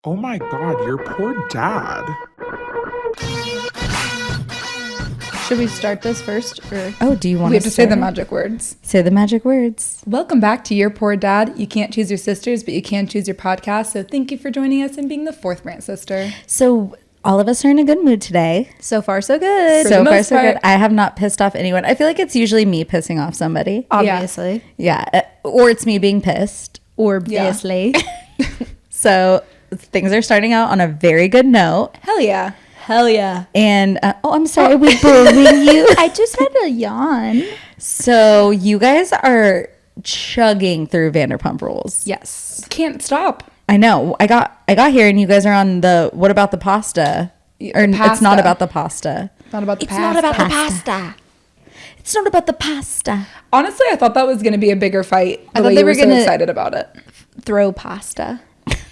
Oh my God, your poor dad. Should we start this first? Or Oh, do you want we have to say start the it? magic words? Say the magic words. Welcome back to Your Poor Dad. You can't choose your sisters, but you can choose your podcast. So thank you for joining us and being the fourth rant sister. So all of us are in a good mood today. So far, so good. So far, so good. I have not pissed off anyone. I feel like it's usually me pissing off somebody. Obviously. Yeah. Or it's me being pissed. Obviously. So things are starting out on a very good note. Hell yeah. Hell yeah. And, I'm sorry, we boring you. I just had a yawn. So you guys are chugging through Vanderpump Rules. Yes. Can't stop. I know. I got here and you guys are on the what about the pasta? Or Pasta. it's not about the pasta. Not about the It's pasta. not about the pasta. It's not about the pasta. Honestly, I thought that was going to be a bigger fight. I thought way they you were so gonna- excited about it. Throw pasta.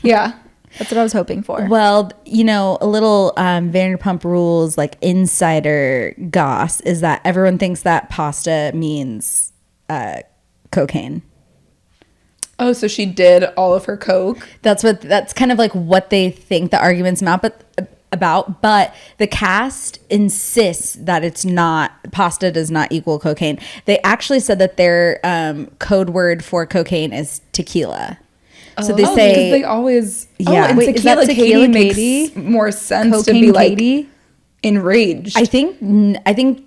Yeah. That's what I was hoping for. Well, you know, a little Vanderpump Rules like insider goss is that everyone thinks that pasta means cocaine. Oh, so she did all of her coke. That's kind of like what they think the argument's about, but the cast insists that it's not, pasta does not equal cocaine. They actually said that their code word for cocaine is tequila. So they say, because they always, Yeah. and Wait, is that tequila Tequila Katie Katie? makes more sense to Cocaine be like Katie? enraged. I think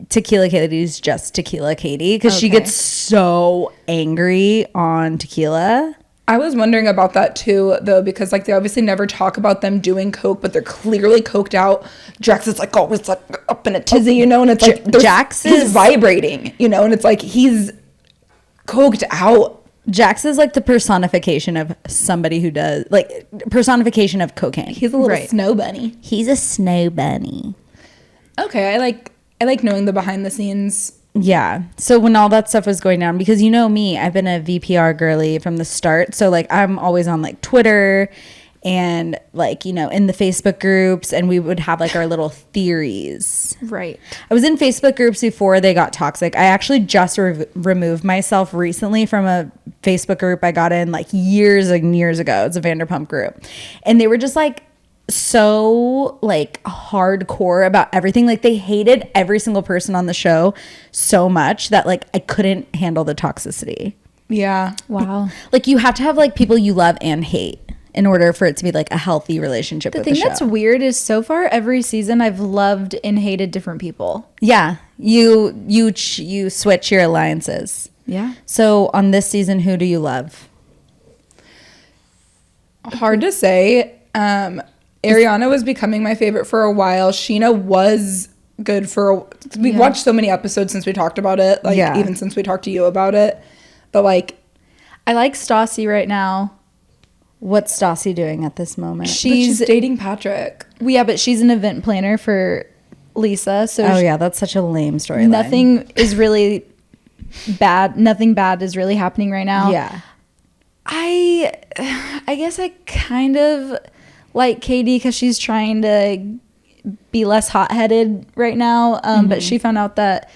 Tequila Katie is just Tequila Katie because she Okay. gets so angry on tequila. I was wondering about that too, though, because like they obviously never talk about them doing coke, but they're clearly coked out. Jax is like always like up in a tizzy, you know, and it's like Jax he's is- vibrating, you know, and it's like he's coked out. Jax is like the personification of somebody who does like personification of cocaine. He's a little Right. snow bunny. He's a snow bunny. Okay, I like knowing the behind the scenes. Yeah. So when all that stuff was going down, because you know me, I've been a VPR girly from the start. So like I'm always on like Twitter and like, you know, in the Facebook groups, and we would have like our little theories. Right. I was in Facebook groups before they got toxic. I actually just removed myself recently from a Facebook group I got in like years and years ago. It's a Vanderpump group. And they were just like so like hardcore about everything. Like they hated every single person on the show so much that like I couldn't handle the toxicity. Yeah. Wow. Like you have to have like people you love and hate in order for it to be like a healthy relationship The with thing the show. that's weird is so far every season I've loved and hated different people. Yeah, you switch your alliances. Yeah. So on this season, who do you love? Hard to say. Ariana was becoming my favorite for a while. Sheena was good we've watched so many episodes since we talked about it, like Yeah. even since we talked to you about it. But like I like Stassi right now. What's Stassi doing at this moment? she's dating Patrick. Yeah, but she's an event planner for Lisa. So Oh yeah, that's such a lame storyline. nothing is really bad. Nothing bad is really happening right now. Yeah. I guess I kind of like Katie because she's trying to be less hot-headed right now. But she found out that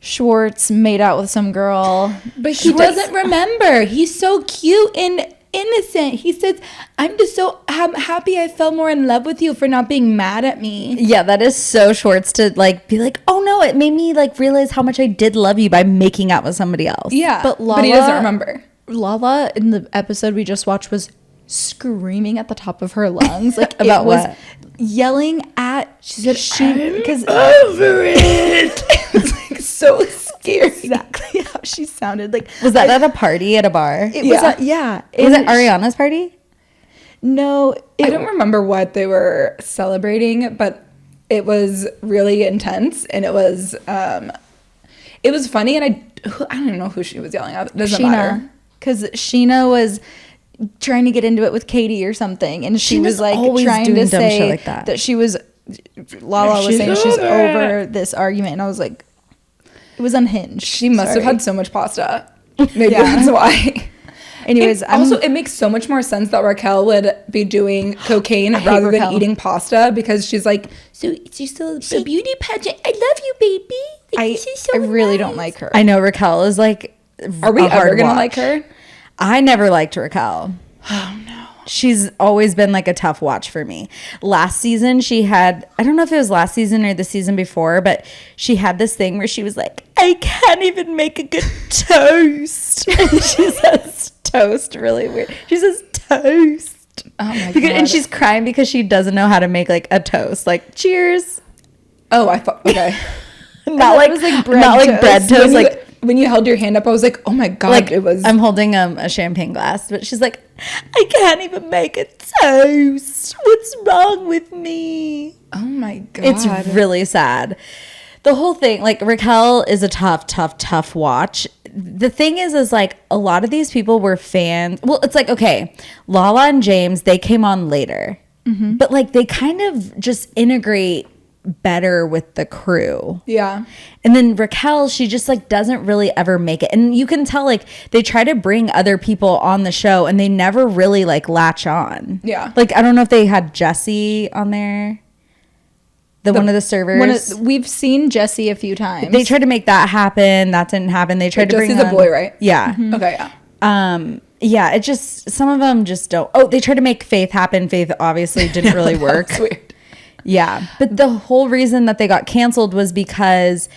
Schwartz made out with some girl. But he doesn't remember. He's so cute and innocent. He says, I'm just so happy I fell more in love with you for not being mad at me. Yeah, that is so Schwartz to like be like, oh no, it made me like realize how much I did love you by making out with somebody else. Yeah. But But he Lala- doesn't remember. Lala in the episode we just watched was screaming at the top of her lungs. Like About it was what? yelling at because Over it. It's like so scary. exactly how she sounded. Like Was that at a party at a bar? it Yeah. was yeah. Was it Ariana's party? No, I don't remember what they were celebrating, but it was really intense, and it was funny, and I don't even know who she was yelling at. It doesn't matter. Because Sheena was trying to get into it with Katie or something, and she Sheena's was like always trying doing to dumb say shit like that. she was. Lala was She's saying she's over over this argument, and I was like, it was unhinged. She must have Sorry. had so much pasta. Maybe Yeah. that's why. Anyways, And also, it makes so much more sense that Raquel would be doing cocaine hate rather than Raquel. eating pasta, because she's like, so it's just a beauty pageant. I love you, baby. Like, this is so I really nice." don't like her. I know Raquel is like Are we a hard ever gonna watch. like her? I never liked Raquel. Oh no, She's always been like a tough watch for me. Last season, she had, I don't know if it was last season or the season before, but she had this thing where she was like, I can't even make a good toast. And she says toast really weird. She says toast. Oh my God. God. And she's crying because she doesn't know how to make like a toast. Like, cheers. Oh, I thought, okay. Not like, it was like bread not like bread toast. Like, when you held your hand up, I was like, oh my God, like it was. I'm holding a champagne glass, but she's like, I can't even make a toast. What's wrong with me? Oh my God. It's really sad. The whole thing, like Raquel is a tough watch. The thing is like a lot of these people were fans. Well, it's like, okay, Lala and James, they came on later, but like they kind of just integrate better with the crew. Yeah. And then Raquel, she just like doesn't really ever make it. And you can tell like they try to bring other people on the show and they never really like latch on. Yeah. Like I don't know if they had Jessie on there. One of the servers. We've seen Jessie a few times. They tried to make that happen. That didn't happen. They tried to bring Jessie's a boy, right? Yeah. Okay, yeah. Yeah, it just, some of them just don't. Oh, they tried to make Faith happen. Faith obviously didn't really work. That's weird. Yeah. But the whole reason that they got canceled was because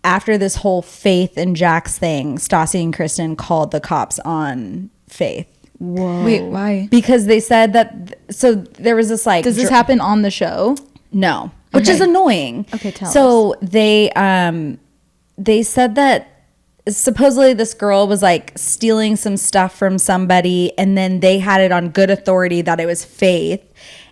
after this whole Faith and Jax thing, Stassi and Kristen called the cops on Faith. Whoa. Wait, why? Because they said that, so there was this like. Does this happen on the show? No. Which is annoying. Okay, tell us. So they said that supposedly this girl was like stealing some stuff from somebody and then they had it on good authority that it was Faith.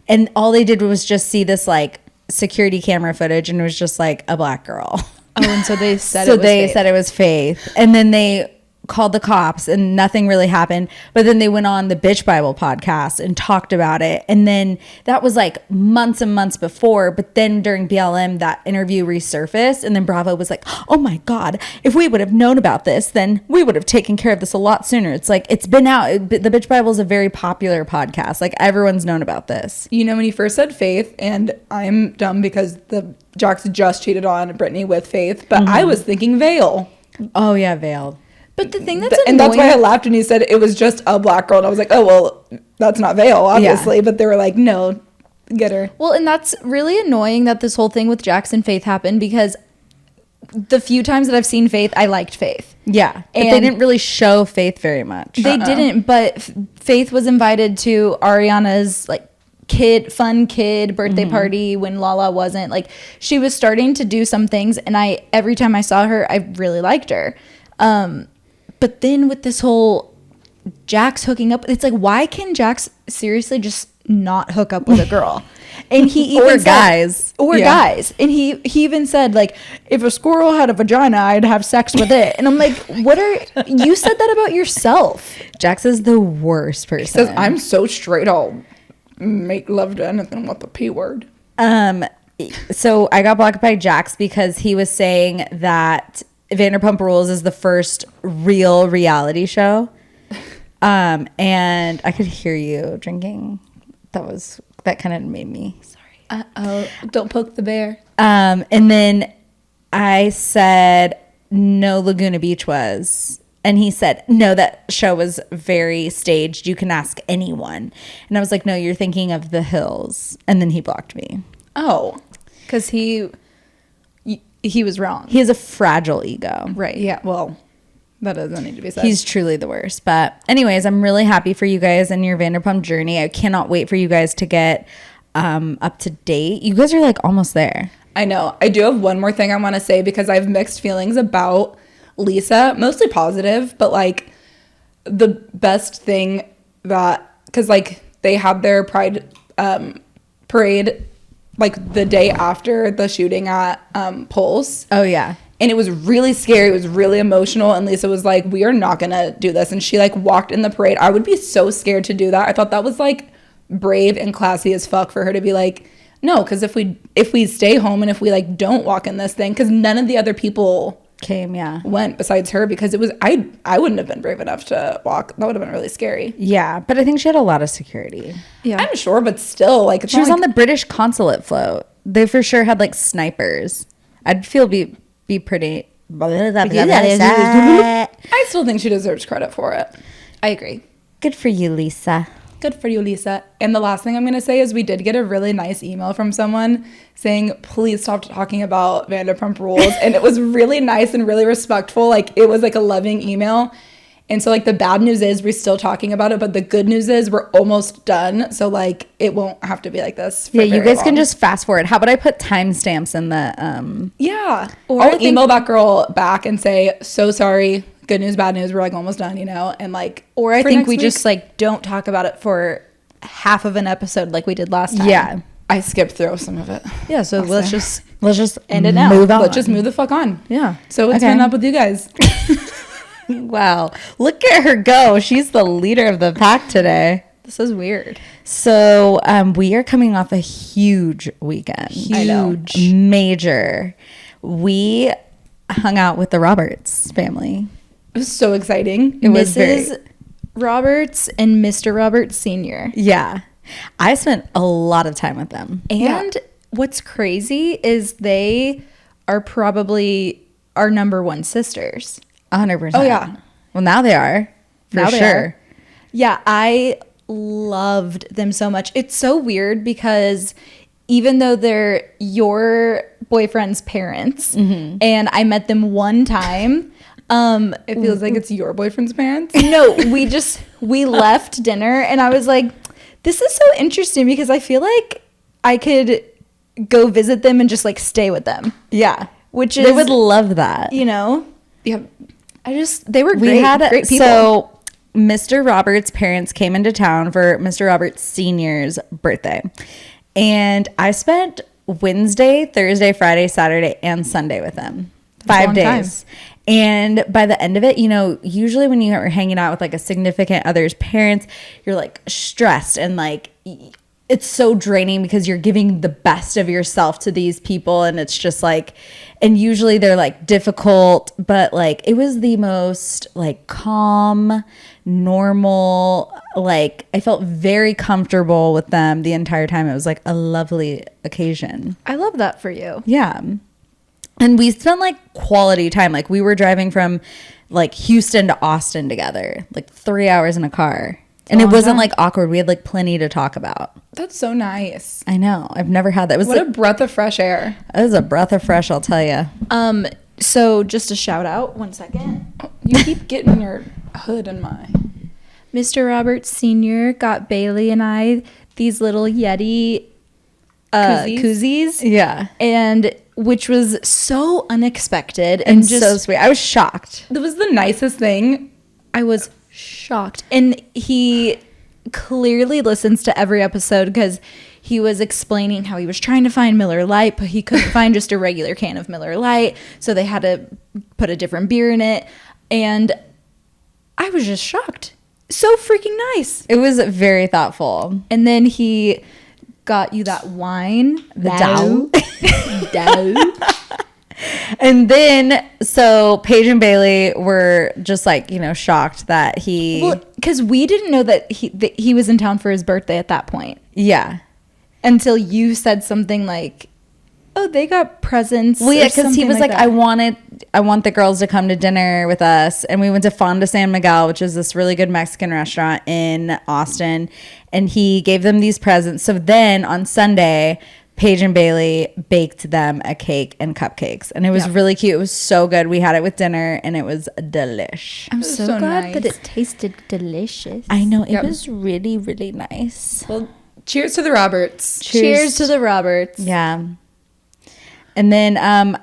And all they did was just see this like security camera footage and it was just like a black girl. Oh, and so they said So it was they Faith. said it was Faith. And then they called the cops and nothing really happened. But then they went on the Bitch Bible podcast and talked about it. And then that was like months and months before. But then during BLM, that interview resurfaced. And then Bravo was like, oh my God, if we would have known about this, then we would have taken care of this a lot sooner. It's like, it's been out. The Bitch Bible is a very popular podcast. Like everyone's known about this. You know, when he first said Faith, and I'm dumb because the Jax just cheated on Brittany with Faith, but I was thinking Vale. Oh yeah, Veiled. But the thing that's And that's why I annoying- laughed when he said it was just a black girl. And I was like, oh, well, that's not Vale, obviously. Yeah. But they were like, no, get her. Well, and that's really annoying that this whole thing with Jax and Faith happened because the few times that I've seen Faith, I liked Faith. Yeah. But they And- didn't really show Faith very much. They didn't, but Faith was invited to Ariana's like fun kid birthday party when Lala wasn't. Like she was starting to do some things and every time I saw her, I really liked her. But then with this whole Jax hooking up, it's like, why can Jax seriously just not hook up with a girl? And he even Or said- guys. or Yeah. guys. And he even said like, if a squirrel had a vagina, I'd have sex with it. And I'm like, you said that about yourself. Jax is the worst person. Says, I'm so straight, I'll make love to anything with the P word. So I got blocked by Jax because he was saying that Vanderpump Rules is the first real reality show. And I could hear you drinking. That kind of made me sorry. Oh, don't poke the bear. And then I said no, Laguna Beach was. And he said, no, that show was very staged. You can ask anyone. And I was like, no, you're thinking of The Hills. And then he blocked me. Oh. Because he was wrong. He has a fragile ego. Right. Yeah, well, that doesn't need to be said. He's truly the worst. But anyways, I'm really happy for you guys and your Vanderpump journey. I cannot wait for you guys to get up to date. You guys are like almost there. I know. I do have one more thing I want to say because I have mixed feelings about Lisa, mostly positive, but like the best thing that, because like they had their pride parade like the day after the shooting at Pulse. Oh, yeah. And it was really scary. It was really emotional. And Lisa was like, we are not going to do this. And she like walked in the parade. I would be so scared to do that. I thought that was like brave and classy as fuck for her to be like, no, because if we stay home and if we like don't walk in this thing, because none of the other people Came, yeah. went besides her, because it was, I wouldn't have been brave enough to walk. That would have been really scary. Yeah, but I think she had a lot of security. Yeah. I'm sure, but still, like, it's She not was like, on the British consulate float. They for sure had like snipers. I'd feel be pretty. I still think she deserves credit for it. I agree. Good for you, Lisa. good for you, Lisa. And the last thing I'm going to say is we did get a really nice email from someone saying, please stop talking about Vanderpump Rules. And it was really nice and really respectful. Like, it was like a loving email. And so, like, the bad news is we're still talking about it, but the good news is we're almost done. So, like, it won't have to be like this for Yeah, you very guys long. can just fast forward. How about I put timestamps in the Yeah. Or I'll email that girl back and say, so sorry. Good news, bad news. We're, like, almost done, you know? And, like, Or I for think next we week- just like don't talk about it for half of an episode like we did last time. Yeah. I skipped through some of it. Yeah, so let's just end it now. Move on. Let's just move the fuck on. yeah. So what's Okay. been up with you guys? Wow. Look at her go. She's the leader of the pack today. This is weird. So we are coming off a huge weekend. I know. Huge. Major. We hung out with the Roberts family. It was so exciting. It was Mrs. Roberts and Mr. Roberts Sr. Yeah. I spent a lot of time with them. And what's crazy is they are probably our number one sisters. 100%. Oh, yeah. Well, now they are. For Now they sure. are. Yeah, I loved them so much. It's so weird because even though they're your boyfriend's parents and I met them one time, It feels like it's your boyfriend's parents. no, we left dinner and I was like, this is so interesting because I feel like I could go visit them and just like stay with them, Yeah. which is, They would love that. you know, Yeah. they were great, great people. So Mr. Roberts' parents came into town for Mr. Roberts Sr.'s birthday. And I spent Wednesday, Thursday, Friday, Saturday, and Sunday with them. That's a 5 long days. And by the end of it, you know, usually when you are hanging out with like a significant other's parents, you're like stressed and like it's so draining because you're giving the best of yourself to these people and it's just like, and usually they're like difficult, but like it was the most like calm, normal, like I felt very comfortable with them the entire time. It was like a lovely occasion. I love that for you. Yeah. And we spent like quality time. Like we were driving from like Houston to Austin together, like 3 hours in a car. And it long wasn't time. like awkward. We had like plenty to talk about. That's so nice. I know. I've never had that. It was What like, a breath of fresh air. it was a breath of fresh, I'll tell you. So just a shout out, 1 second. You keep getting your hood in my... Mr. Roberts Sr. got Bailey and I these little Yeti koozies. Yeah. And which was so unexpected And and just so sweet. I was shocked. That was the nicest thing. I was shocked. And he clearly listens to every episode because he was explaining how he was trying to find Miller Lite, but he couldn't find just a regular can of Miller Lite. So they had to put a different beer in it. And I was just shocked. So freaking nice. It was very thoughtful. And then he got you that wine. The Dow. Dow. And then, so Paige and Bailey were just like, you know, shocked that he, Well, because we didn't know that he was in town for his birthday at that point yeah. until you said something like, "Oh, they got presents." Well, or yeah, because he something was like, that. I want the girls to come to dinner with us. And we went to Fonda San Miguel, which is this really good Mexican restaurant in Austin. And he gave them these presents. So then on Sunday, Paige and Bailey baked them a cake and cupcakes. And it was really cute. It was so good. We had it with dinner and it was delish. I'm was so, so glad that nice. it tasted delicious. I know. It Yep. was really, really nice. Well, cheers to the Roberts. Cheers to the Roberts. Yeah. And then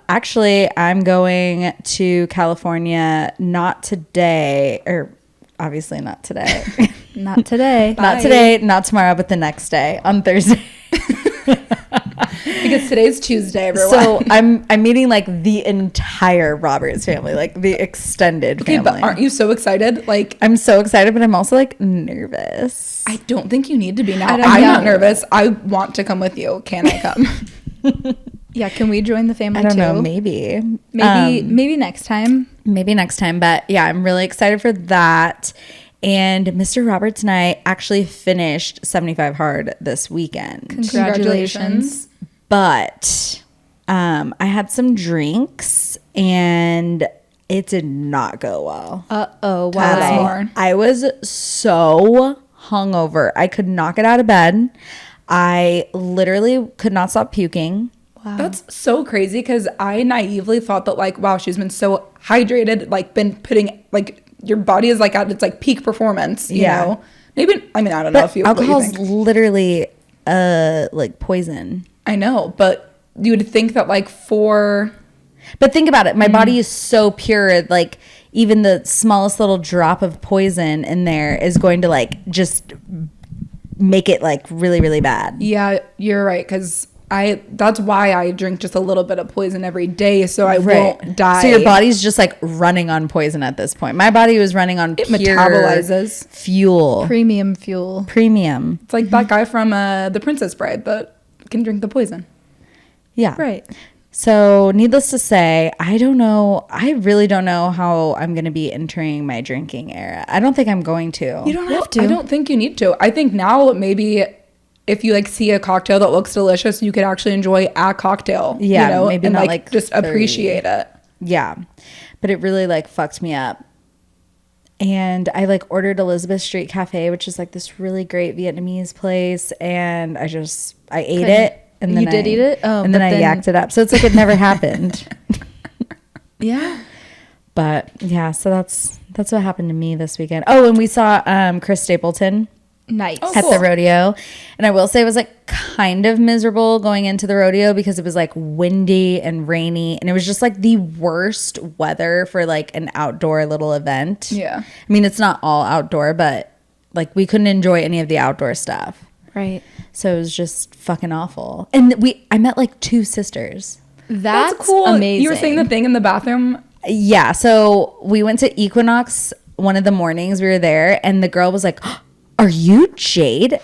actually I'm going to California not today, or obviously not today. Not today. Not today, not tomorrow, but the next day on Thursday. Because today's Tuesday, everyone. So I'm meeting like the entire Roberts family, like the extended okay, family. but aren't you so excited? Like, I'm so excited, but I'm also like nervous. I don't think you need to be now. I don't I'm know. not nervous. I want to come with you. Can I come? Yeah, can we join the family I don't too? know, maybe. Maybe next time. Maybe next time, but yeah, I'm really excited for that. And Mr. Roberts and I actually finished 75 Hard this weekend. Congratulations. But I had some drinks and it did not go well. Uh-oh. Tell us Why? more. I was so hungover. I could not get out of bed. I literally could not stop puking. Wow. That's so crazy because I naively thought that like, wow, she's been so hydrated, like been putting like your body is like at its like peak performance, you know? Maybe, I mean, I don't know if you alcohol's literally like poison. I know, but you would think that like But think about it. My body is so pure. Like even the smallest little drop of poison in there is going to like just make it like really, really bad. Yeah, you're right. Because that's why I drink just a little bit of poison every day so I won't die. So your body's just like running on poison at this point. My body was running on pure metabolizes fuel. Premium fuel. Premium. It's like that guy from The Princess Bride that can drink the poison. Yeah. Right. So needless to say, I don't know. I really don't know how I'm going to be entering my drinking era. I don't think I'm going to. You don't have to. I don't think you need to. I think now maybe if you like see a cocktail that looks delicious, you could actually enjoy a cocktail. Yeah, you know? maybe and not like just 30. appreciate it. Yeah. But it really like fucked me up. And I like ordered Elizabeth Street Cafe, which is like this really great Vietnamese place. And I ate it. And then You did eat it? Oh, and then I yacked it up. So it's like it never happened. Yeah. But yeah, so that's what happened to me this weekend. Oh, and we saw Chris Stapleton. Nice. Oh, At cool. the rodeo. And I will say it was like kind of miserable going into the rodeo because it was like windy and rainy and it was just like the worst weather for like an outdoor little event. Yeah. I mean, it's not all outdoor, but like we couldn't enjoy any of the outdoor stuff. Right. So it was just fucking awful. And I met like two sisters. That's cool. amazing. You were saying the thing in the bathroom. Yeah. So we went to Equinox one of the mornings we were there and the girl was like, "Are you Jade?"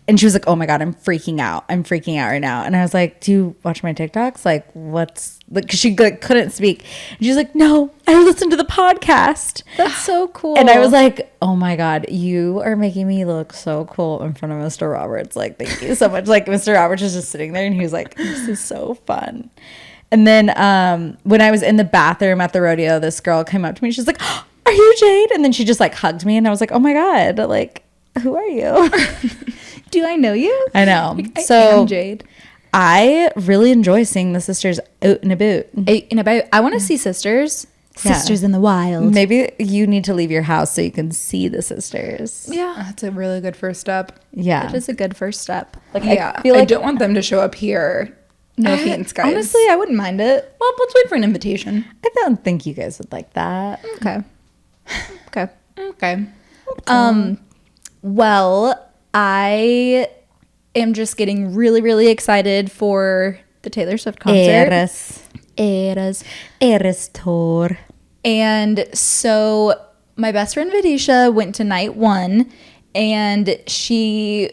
And she was like, "Oh my God, I'm freaking out. I'm freaking out right now." And I was like, "Do you watch my TikToks? Like, what's like?" Cause she like, couldn't speak. And she's like, "No, I listened to the podcast." That's so cool. And I was like, "Oh my God, you are making me look so cool in front of Mr. Roberts. Like, thank you so much." Like, Mr. Roberts was just sitting there and he was like, "This is so fun." And then when I was in the bathroom at the rodeo, this girl came up to me. She's like, "Are you Jade?" And then she just like hugged me and I was like, "Oh my God, like, who are you?" Do I know you? I know. I So am Jade. I really enjoy seeing the sisters out and about. I want to see sisters. Yeah. Sisters in the wild. Maybe you need to leave your house so you can see the sisters. Yeah. That's a really good first step. Yeah. That is a good first step. Like, Yeah. I feel like don't want them to show up here. No offense, guys. Honestly, I wouldn't mind it. well, let's wait for an invitation. I don't think you guys would like that. Okay. Okay. Okay. Well, I am just getting really, really excited for the Taylor Swift concert. Eres tour. And so my best friend Vidisha went to night one and she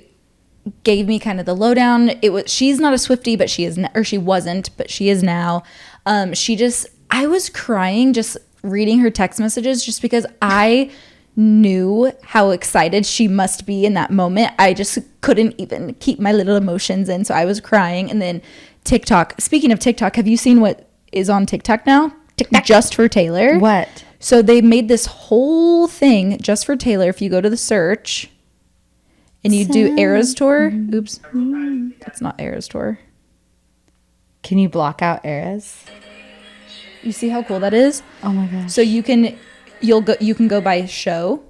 gave me kind of the lowdown. She's not a Swiftie, but she is, or she wasn't, but she is now. I was crying just reading her text messages just because I knew how excited she must be in that moment. I just couldn't even keep my little emotions in. So I was crying. And then TikTok, speaking of TikTok, have you seen what is on TikTok now? TikTok. Just for Taylor. What? So they made this whole thing just for Taylor. If you go to the search and you do Eras Tour. Oops. That's not Eras Tour. Can you block out Eras? You see how cool that is? Oh my gosh. So you can go by show,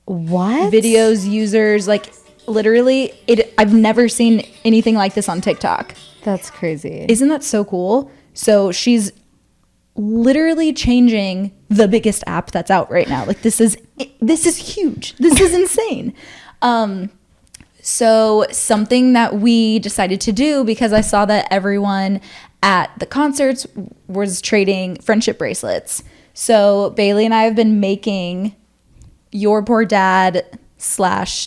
What? videos, users, like literally I've never seen anything like this on TikTok. That's crazy. Isn't that so cool? So she's literally changing the biggest app that's out right now. Like this is huge. This is insane. So something that we decided to do because I saw that everyone at the concerts was trading friendship bracelets. So Bailey and I have been making Your Poor Dad /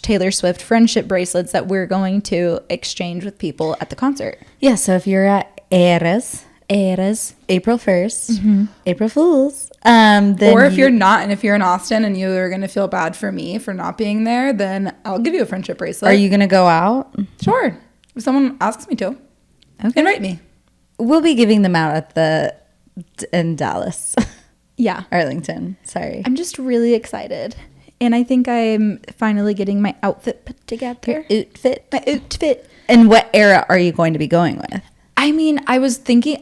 Taylor Swift friendship bracelets that we're going to exchange with people at the concert. Yeah, so if you're at Eras, April 1st, April Fools, then Or if you're not, and if you're in Austin and you're going to feel bad for me for not being there, then I'll give you a friendship bracelet. Are you going to go out? Sure. If someone asks me to. Okay. Invite me. We'll be giving them out in Dallas. Yeah. Arlington. Sorry. I'm just really excited. And I think I'm finally getting my outfit put together. Outfit. My outfit. And what era are you going to be going with? I mean, I was thinking,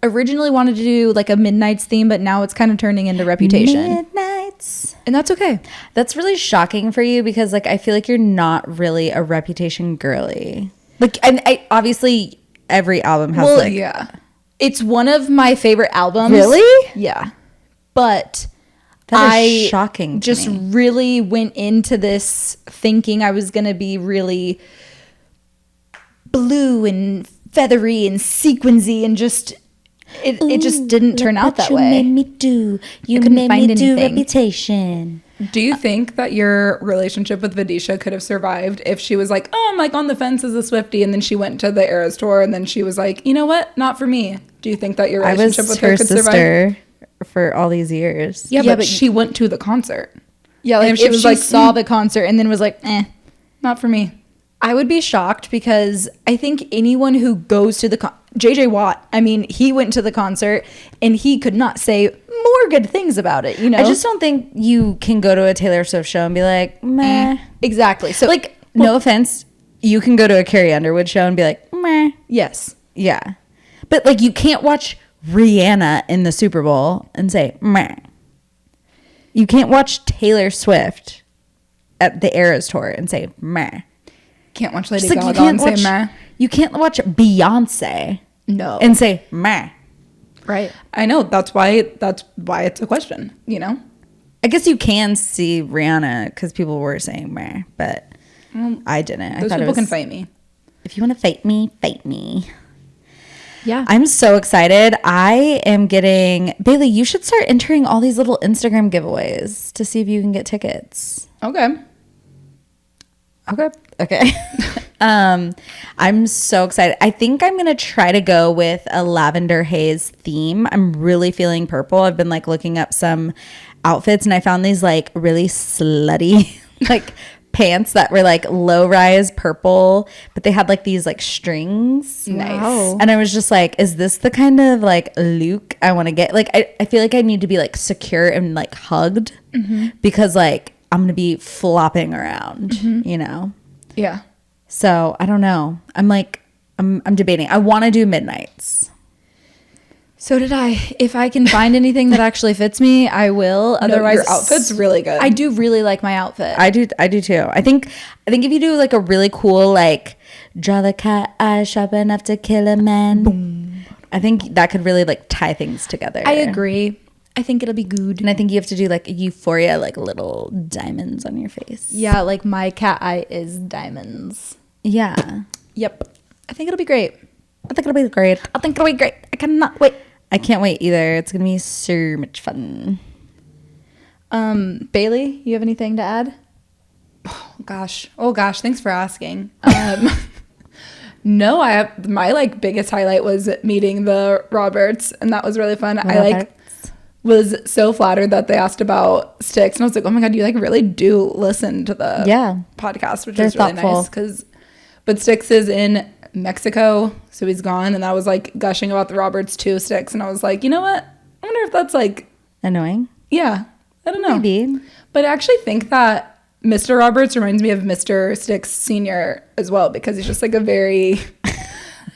originally wanted to do like a Midnight's theme, but now it's kind of turning into Reputation. Midnights. And that's okay. That's really shocking for you because like I feel like you're not really a Reputation girly. Like, and obviously every album has yeah. It's one of my favorite albums. Really? Yeah. But that is shocking to just me. really went into this thinking I was going to be really blue and feathery and sequensy and just it just didn't turn out that way. You made me do. You couldn't made find me do anything. Reputation. Do you think that your relationship with Vidisha could have survived if she was like, oh, I'm like on the fence as a Swiftie, and then she went to the Eras tour, and then she was like, you know what, not for me? Do you think that your I relationship was with her her could survive? sister for all these years. Yeah, Yeah, but but she went to the concert. Yeah, like And if she saw the concert and then was like, Not for me. I would be shocked because I think anyone who goes to the JJ Watt, I mean, he went to the concert and he could not say more good things about it, you know? I just don't think you can go to a Taylor Swift show and be like, meh. Exactly. So, Like, no offense, you can go to a Carrie Underwood show and be like, meh. yes. Yeah. But like, you can't watch Rihanna in the Super Bowl and say, meh. You can't watch Taylor Swift at the Eras tour and say, meh. Can't watch Lady Just like Gaga and say meh. you can't watch Beyonce No. and say, meh. Right. I know. That's why it's a question, you know? I guess you can see Rihanna because people were saying meh, but I didn't. I Those thought people it can was, fight me. if you want to fight me, fight me. Yeah. I'm so excited. I am getting Bailey. You should start entering all these little Instagram giveaways to see if you can get tickets. Okay. Okay. I'm so excited. I think I'm gonna try to go with a lavender haze theme. I'm really feeling purple. I've been like looking up some outfits and I found these like really slutty like pants that were like low rise purple, but they had like these like strings. Nice. Wow. And I was just like, is this the kind of like look I want to get? Like, I feel like I need to be like secure and like hugged because like I'm going to be flopping around, you know? Yeah. So I don't know. I'm like, I'm debating. I want to do midnights. So did I. If I can find anything that actually fits me, I will. Otherwise, your outfit's really good. I do really like my outfit. I do too. I think if you do like a really cool, like draw the cat eye sharp enough to kill a man. Boom. I think that could really like tie things together. I agree. I think it'll be good. And I think you have to do like euphoria, like little diamonds on your face. Yeah, like my cat eye is diamonds. Yeah. Yep. I think it'll be great. I think it'll be great. I think it'll be great. I cannot wait. I can't wait either. It's going to be so much fun. Bailey, you have anything to add? Oh gosh, thanks for asking. No, my like biggest highlight was meeting the Roberts, and that was really fun. I like was so flattered that they asked about Styx, and I was like, oh my god, you like really do listen to the podcast, which is really nice. But Styx is in Mexico, so he's gone, and I was like gushing about the Roberts to Styx, and I was like, you know what? I wonder if that's like annoying. Yeah, I don't know. Maybe. But I actually think that Mr. Roberts reminds me of Mr. Styx Sr. as well, because he's just like a very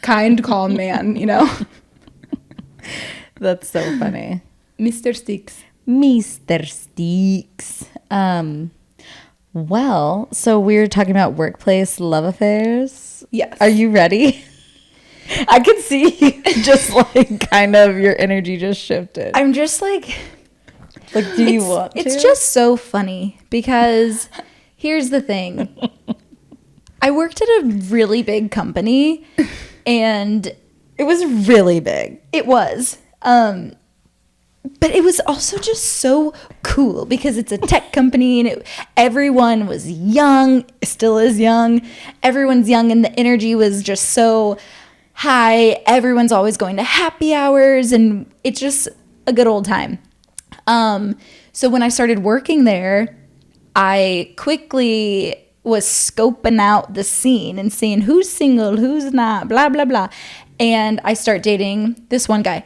kind, calm man, you know? That's so funny. Mr. Styx. Mr. Styx. Well, so we were talking about workplace love affairs. Yes. Are you ready? I can see you just like kind of your energy just shifted. I'm just like do you want to? It's just so funny because here's the thing. I worked at a really big company and it was really big. it was. But it was also just so cool because it's a tech company and everyone was young, still is young. Everyone's young and the energy was just so high. Everyone's always going to happy hours and it's just a good old time. So when I started working there, I quickly was scoping out the scene and seeing who's single, who's not, blah, blah, blah. And I start dating this one guy.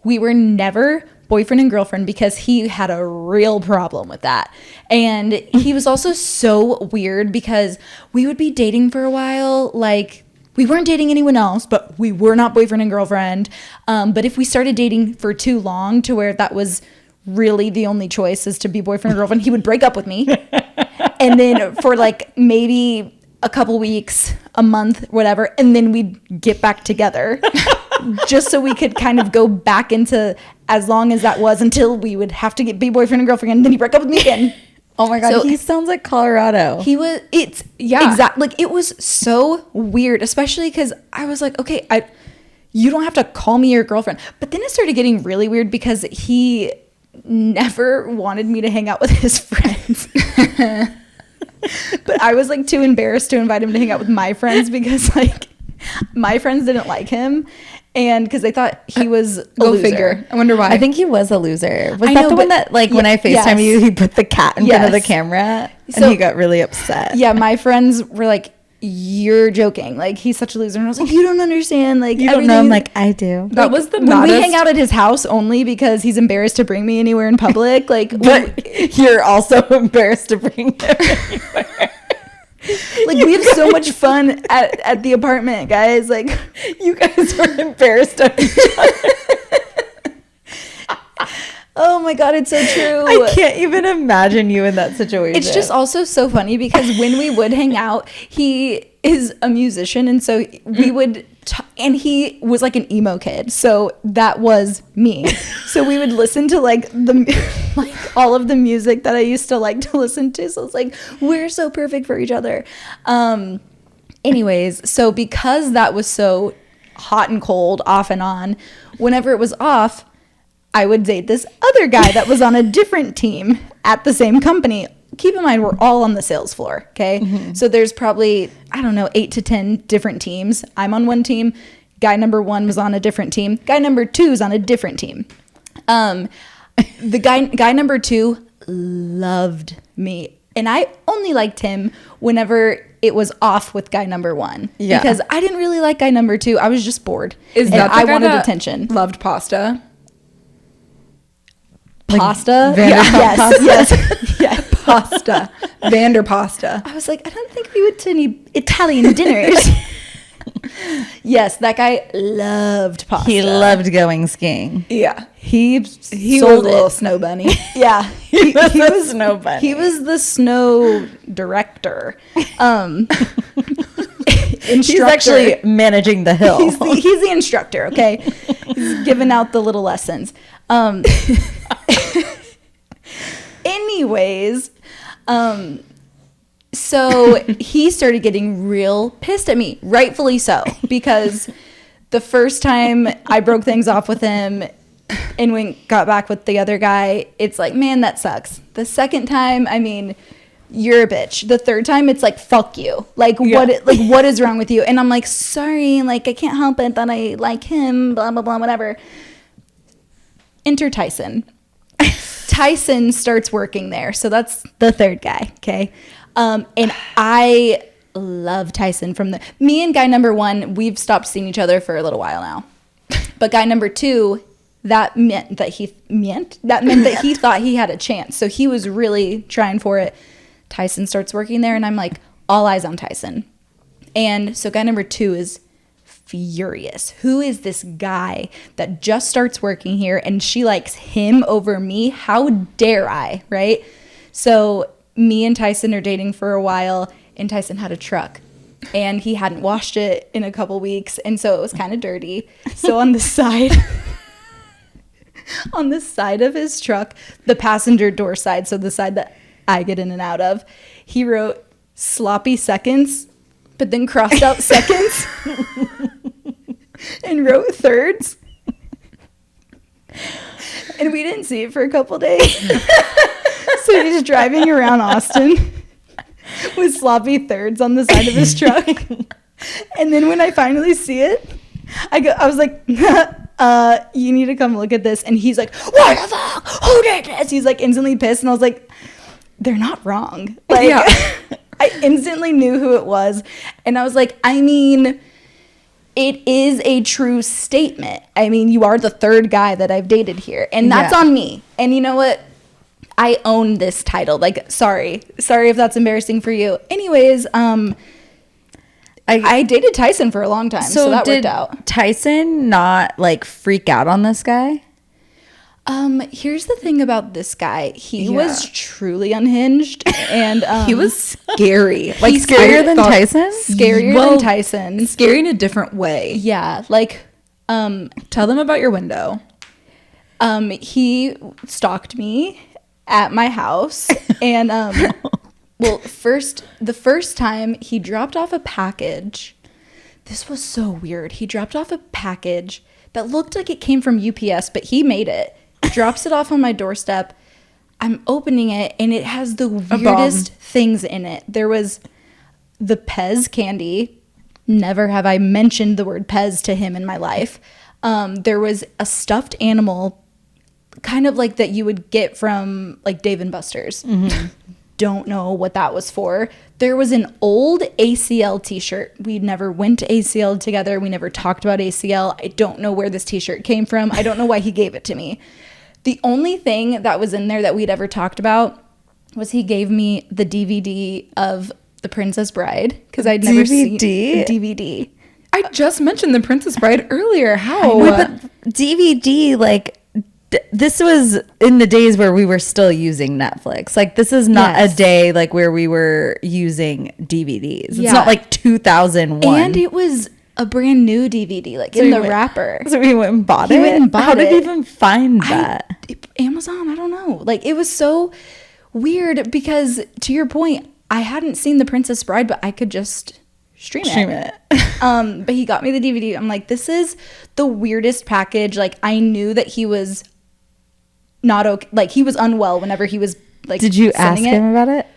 We were never boyfriend and girlfriend because he had a real problem with that. And he was also so weird because we would be dating for a while. Like, we weren't dating anyone else, but we were not boyfriend and girlfriend. But if we started dating for too long to where that was really the only choice is to be boyfriend or girlfriend, he would break up with me. And then for like maybe a couple weeks, a month, whatever, and then we'd get back together just so we could kind of go back into as long as that was until we would have to be boyfriend and girlfriend, and then he'd break up with me again. Oh my God, So- he sounds like Colorado. Exactly. Like, it was so weird, especially because I was like, okay, you don't have to call me your girlfriend. But then it started getting really weird because he never wanted me to hang out with his friends. But I was like too embarrassed to invite him to hang out with my friends because like my friends didn't like him, and because they thought he was a loser. Figure. I wonder why. I think he was a loser. Was I that know, the one but- that, like, when I FaceTime yes. you, he put the cat in front of the Yes. camera and So- he got really upset? Yeah, my friends were like, "You're joking. Like, he's such a loser." And I was like, "You don't understand. Like, You don't know. I'm everything- like, I do. That was the when maddest. we hang out at his house only because he's embarrassed to bring me anywhere in public. Like, But you're also embarrassed to bring him anywhere. like we have so much fun at the apartment, guys. Like, You guys were embarrassed of each other. oh my God, it's so true. I can't even imagine you in that situation. It's just also so funny because when we would hang out, he is a musician, and so we would and he was like an emo kid, so that was me. So we would listen to like all of the music that I used to like to listen to. So it's like we're so perfect for each other. Anyways, so because that was so hot and cold, off and on, whenever it was off, I would date this other guy that was on a different team at the same company. Keep in mind, we're all on the sales floor, okay? Mm-hmm. So there's probably, I don't know, 8 to 10 different teams. I'm on one team. Guy number 1 was on a different team. Guy number 2 is on a different team. The guy number 2 loved me. And I only liked him whenever it was off with guy number 1. Yeah. Because I didn't really like guy number 2. I was just bored. Is and that the I guy wanted that attention. Loved pasta. Pasta? Vanderpump Yes. Yeah. Pasta. Vander pasta. I was like, I don't think we went to any Italian dinners. Yes, that guy loved pasta. he loved going skiing. Yeah. He He sold was a little it. snow bunny. Yeah, He was a snow bunny. He was the snow director. Instructor. He's actually managing the hill. He's the instructor. Okay, he's giving out the little lessons. Anyways, so he started getting real pissed at me, rightfully so, because the first time I broke things off with him and got back with the other guy, it's like, man, that sucks. The second time, I mean, you're a bitch. The third time, it's like, fuck you. Like, what is wrong with you? And I'm like, sorry, like, I can't help it that I like him, blah, blah, blah, whatever. Enter Tyson. Tyson starts working there. So that's the third guy, okay? And I love Tyson me and guy number 1, we've stopped seeing each other for a little while now. But guy number 2, that meant that he thought he had a chance. So he was really trying for it. Tyson starts working there, and I'm like, all eyes on Tyson. And so guy number 2 is furious. Who is this guy that just starts working here and she likes him over me? How dare I, right? So me and Tyson are dating for a while, and Tyson had a truck, and he hadn't washed it in a couple weeks, and so it was kind of dirty. So on the side of his truck, the passenger door side, so the side that I get in and out of, he wrote sloppy seconds, but then crossed out seconds and wrote thirds. And we didn't see it for a couple days. So he's driving around Austin with sloppy thirds on the side of his truck. And then when I finally see it, I was like, you need to come look at this. And he's like, what the fuck? Who did this? He's like instantly pissed. And I was like, they're not wrong. Like, Yeah. I instantly knew who it was. And I was like, I mean, it is a true statement. I mean, you are the third guy that I've dated here, and that's on me. And you know what? I own this title. Like, sorry if that's embarrassing for you. Anyways, I dated Tyson for a long time, so that worked out. Tyson not like freak out on this guy? Here's the thing about this guy. He was truly unhinged, and he was scary. Like scarier than Tyson? Scarier than Tyson. Scary in a different way. Yeah, like tell them about your window. He stalked me at my house, and well, the first time he dropped off a package. This was so weird. He dropped off a package that looked like it came from UPS, but he made it. Drops it off on my doorstep. I'm opening it, and it has the weirdest things in it. There was the Pez candy. Never have I mentioned the word Pez to him in my life. There was a stuffed animal, kind of like that you would get from like Dave and Buster's. Mm-hmm. Don't know what that was for. There was an old ACL t-shirt. We never went to ACL together. We never talked about ACL. I don't know where this t-shirt came from. I don't know why he gave it to me. The only thing that was in there that we'd ever talked about was he gave me the DVD of The Princess Bride, because I'd never seen DVD. I just mentioned The Princess Bride earlier. How? Wait, but DVD, like, this was in the days where we were still using Netflix. Like, this is not a day like where we were using DVDs. It's not like 2001. And it was a brand new DVD, like so in the wrapper. So we went and bought it? How did you even find that? Amazon, I don't know. Like, it was so weird because, to your point, I hadn't seen The Princess Bride, but I could just stream it. But he got me the DVD. I'm like, this is the weirdest package. Like, I knew that he was not okay. Like, he was unwell whenever he was like. Did you ask him about it?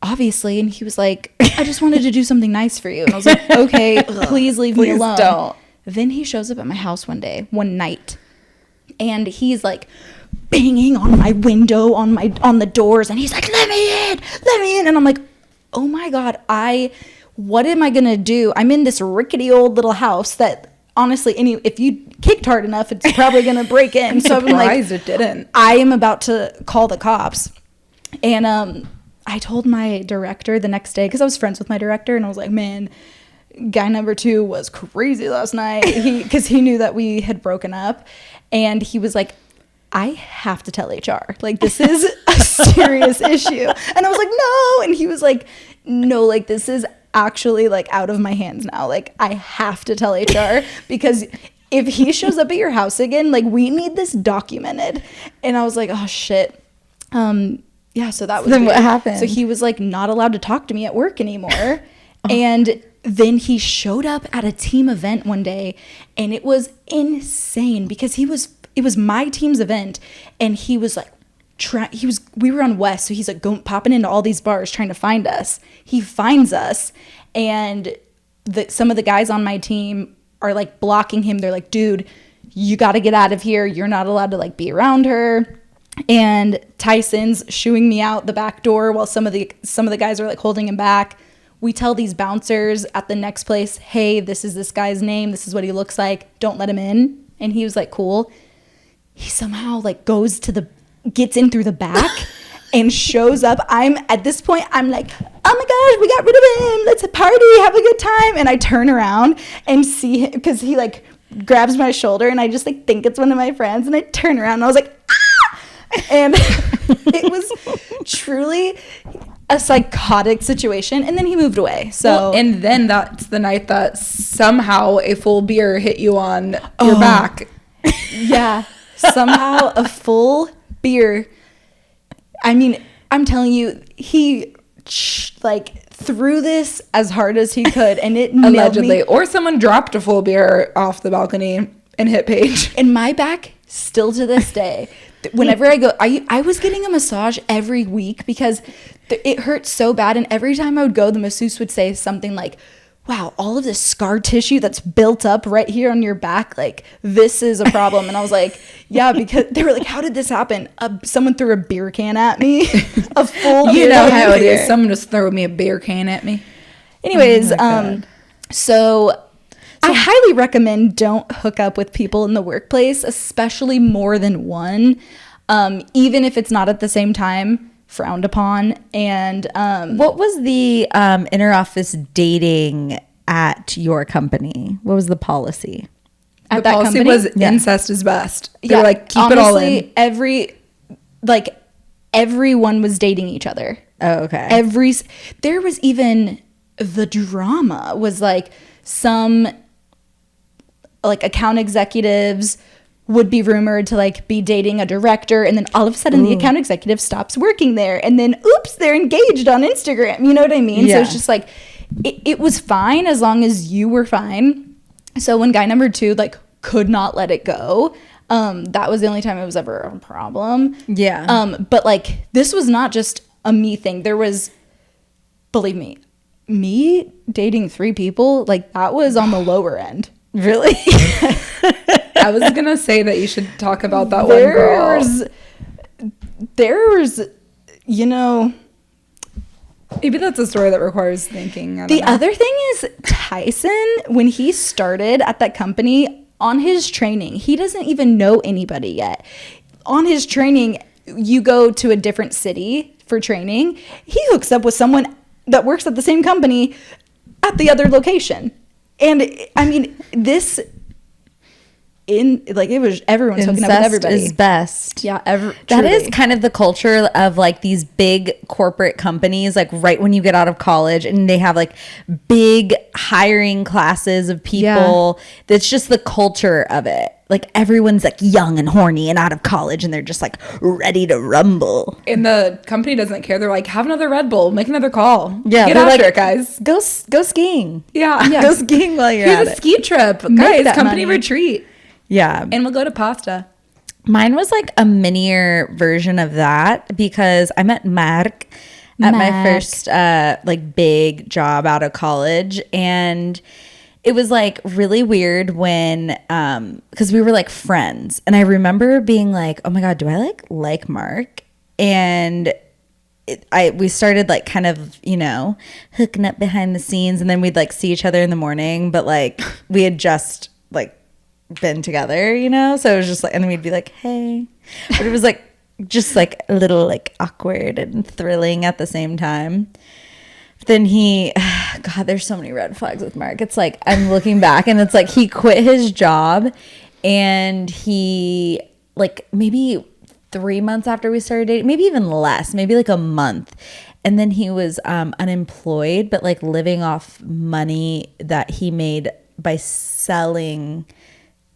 Obviously, and he was like, I just wanted to do something nice for you. And I was like, okay, please leave me alone. Don't. Then he shows up at my house one night, and he's like banging on my window, on the doors, and he's like, let me in. And I'm like, oh my God, what am I gonna do? I'm in this rickety old little house that honestly, if you kicked hard enough, it's probably gonna break in. So I'm like, it didn't. I am about to call the cops. And I told my director the next day, because I was friends with my director, and I was like, man, guy number 2 was crazy last night, because he knew that we had broken up. And he was like, I have to tell HR, like, this is a serious issue. And I was like, no. And he was like, no, like, this is actually like out of my hands now, like, I have to tell HR, because if he shows up at your house again, like, we need this documented. And I was like, oh shit. Yeah, so that was then weird. What happened? So he was like not allowed to talk to me at work anymore. And then he showed up at a team event one day, and it was insane because it was my team's event, and he was like we were on West, so he's like popping into all these bars trying to find us. He finds us, and some of the guys on my team are like blocking him. They're like, dude, you got to get out of here. You're not allowed to like be around her. And Tyson's shooing me out the back door while some of the guys are like holding him back. We tell these bouncers at the next place, hey, this is this guy's name. This is what he looks like. Don't let him in. And he was like, cool. He somehow like gets in through the back and shows up. At this point, I'm like, oh my gosh, we got rid of him. Let's party, have a good time. And I turn around and see him, because he like grabs my shoulder, and I just like think it's one of my friends. And I turn around and I was like, ah! And it was truly a psychotic situation. And then he moved away. So and then that's the night that somehow a full beer hit you on your back. Yeah, somehow a full beer. I mean, I'm telling you, he like threw this as hard as he could, and it allegedly nailed me. Or someone dropped a full beer off the balcony and hit Paige. And my back, still to this day, whenever I go, I was getting a massage every week because it hurt so bad. And every time I would go, the masseuse would say something like, wow, all of this scar tissue that's built up right here on your back, like, this is a problem. And I was like, yeah, because they were like, how did this happen? Someone threw a beer can at me. A full You know how it is. Someone just threw me a beer can at me. Anyways, I highly recommend don't hook up with people in the workplace, especially more than one, even if it's not at the same time, frowned upon. And what was the inter-office dating at your company? What was the policy? at The that policy company was incest is best. yeah, They're like, keep it all in. Everyone was dating each other. Oh, okay. There was even the drama was like some like account executives would be rumored to like be dating a director, and then all of a sudden the account executive stops working there, and then oops, they're engaged on Instagram. You know what I mean? Yeah. So it's just like it was fine as long as you were fine. So when guy number 2 like could not let it go, that was the only time it was ever a problem. Yeah. But like this was not just a me thing. There was, believe me dating 3 people, like that was on the lower end. Really? I was gonna say that you should talk about that one girl. There's, you know, Maybe that's a story that requires thinking. I don't the know. other thing is Tyson, when he started at that company on his training, he doesn't even know anybody yet. On his training, you go to a different city for training. He hooks up with someone that works at the same company at the other location. And I mean, it was everyone's hooking up with Incest everybody. is best. Yeah, That is kind of the culture of like these big corporate companies, like right when you get out of college, and they have like big hiring classes of people. That's just the culture of it. Like everyone's like young and horny and out of college, and they're just like ready to rumble. And the company doesn't care. They're like, have another Red Bull, make another call. Yeah, get they're after like, it, guys. Go skiing. Yeah, Go skiing while you're Here's at a it. ski trip, Make guys. that Company money. retreat, Yeah. and we'll go to pasta. Mine was like a minier version of that because I met Mark at my Mark. first like big job out of college, and it was like really weird when because we were like friends, and I remember being like, oh my god, do I like Mark? And we started like kind of, you know, hooking up behind the scenes, and then we'd like see each other in the morning, but like we had just like been together, you know, so it was just like, and then we'd be like, hey, but it was like just like a little like awkward and thrilling at the same time. But then God, there's so many red flags with Mark. It's like I'm looking back, and it's like he quit his job, and he like maybe 3 months after we started dating, maybe even less, maybe like a month, and then he was unemployed, but like living off money that he made by selling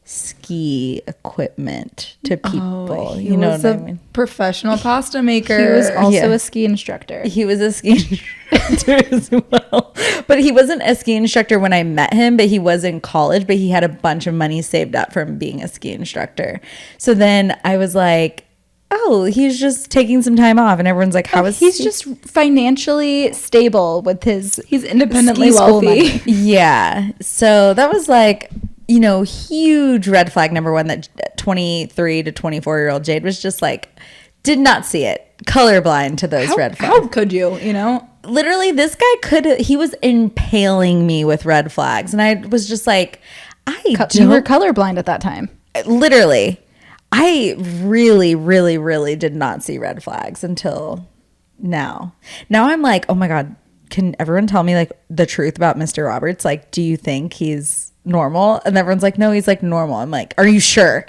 ski equipment to people. He you know was what I a mean? professional pasta maker. He was also Yeah. a ski instructor. He was a ski instructor as well. But he wasn't a ski instructor when I met him, but he was in college, but he had a bunch of money saved up from being a ski instructor. So then I was like, oh, he's just taking some time off. And everyone's like, how is He's he? just financially stable with his He's independently ski school wealthy. money. Yeah. So that was like, you know, huge red flag number one, that 23 to 24-year-old Jade was just like, did not see it. Colorblind to those red flags. How could you, you know? Literally, this guy he was impaling me with red flags. And I was just like, You were colorblind at that time. literally, I really, really, really did not see red flags until now. Now I'm like, oh my God, can everyone tell me like the truth about Mr. Roberts? Like, do you think he's normal? And everyone's like, no, he's like normal. I'm like, are you sure?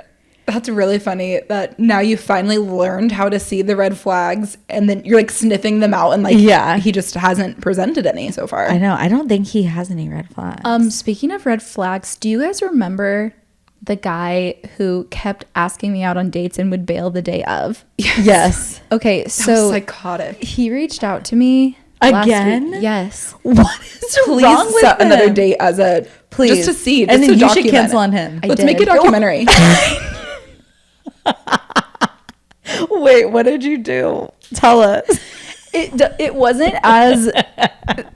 That's really funny that now you finally learned how to see the red flags, and then you're like sniffing them out, and like, Yeah. he just hasn't presented any so far. I know. I don't think he has any red flags. Speaking of red flags, do you guys remember the guy who kept asking me out on dates and would bail the day of? Yes. Okay, So so psychotic. he reached out to me last Again? week. Yes. What is Please wrong with set another him? date as a Please. just to see, And just then to you should document cancel it. on him. I Let's make a did. documentary. Wait, what did you do? Tell us. It wasn't as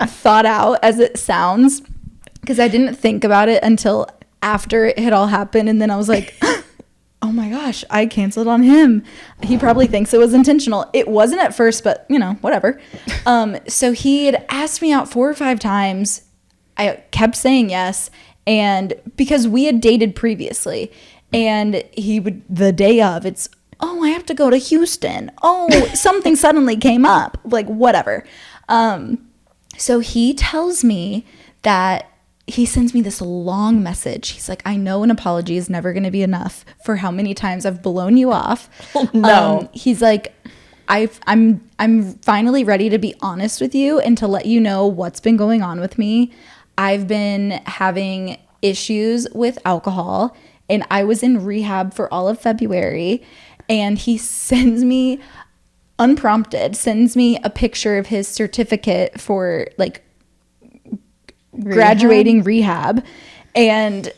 thought out as it sounds, because I didn't think about it until after it had all happened, and then I was like, oh my gosh, I canceled on him. He probably thinks it was intentional. It wasn't at first, but you know, whatever. So he had asked me out 4 or 5 times. I kept saying yes, And because we had dated previously, and he would, the day of, it's, oh, I have to go to Houston. Oh, something suddenly came up, like whatever. So he tells me that he sends me this long message. He's like, I know an apology is never going to be enough for how many times I've blown you off. Oh, no. He's like, I'm finally ready to be honest with you and to let you know what's been going on with me. I've been having issues with alcohol, and I was in rehab for all of February. And he sends me, unprompted, sends me a picture of his certificate for like graduating rehab, and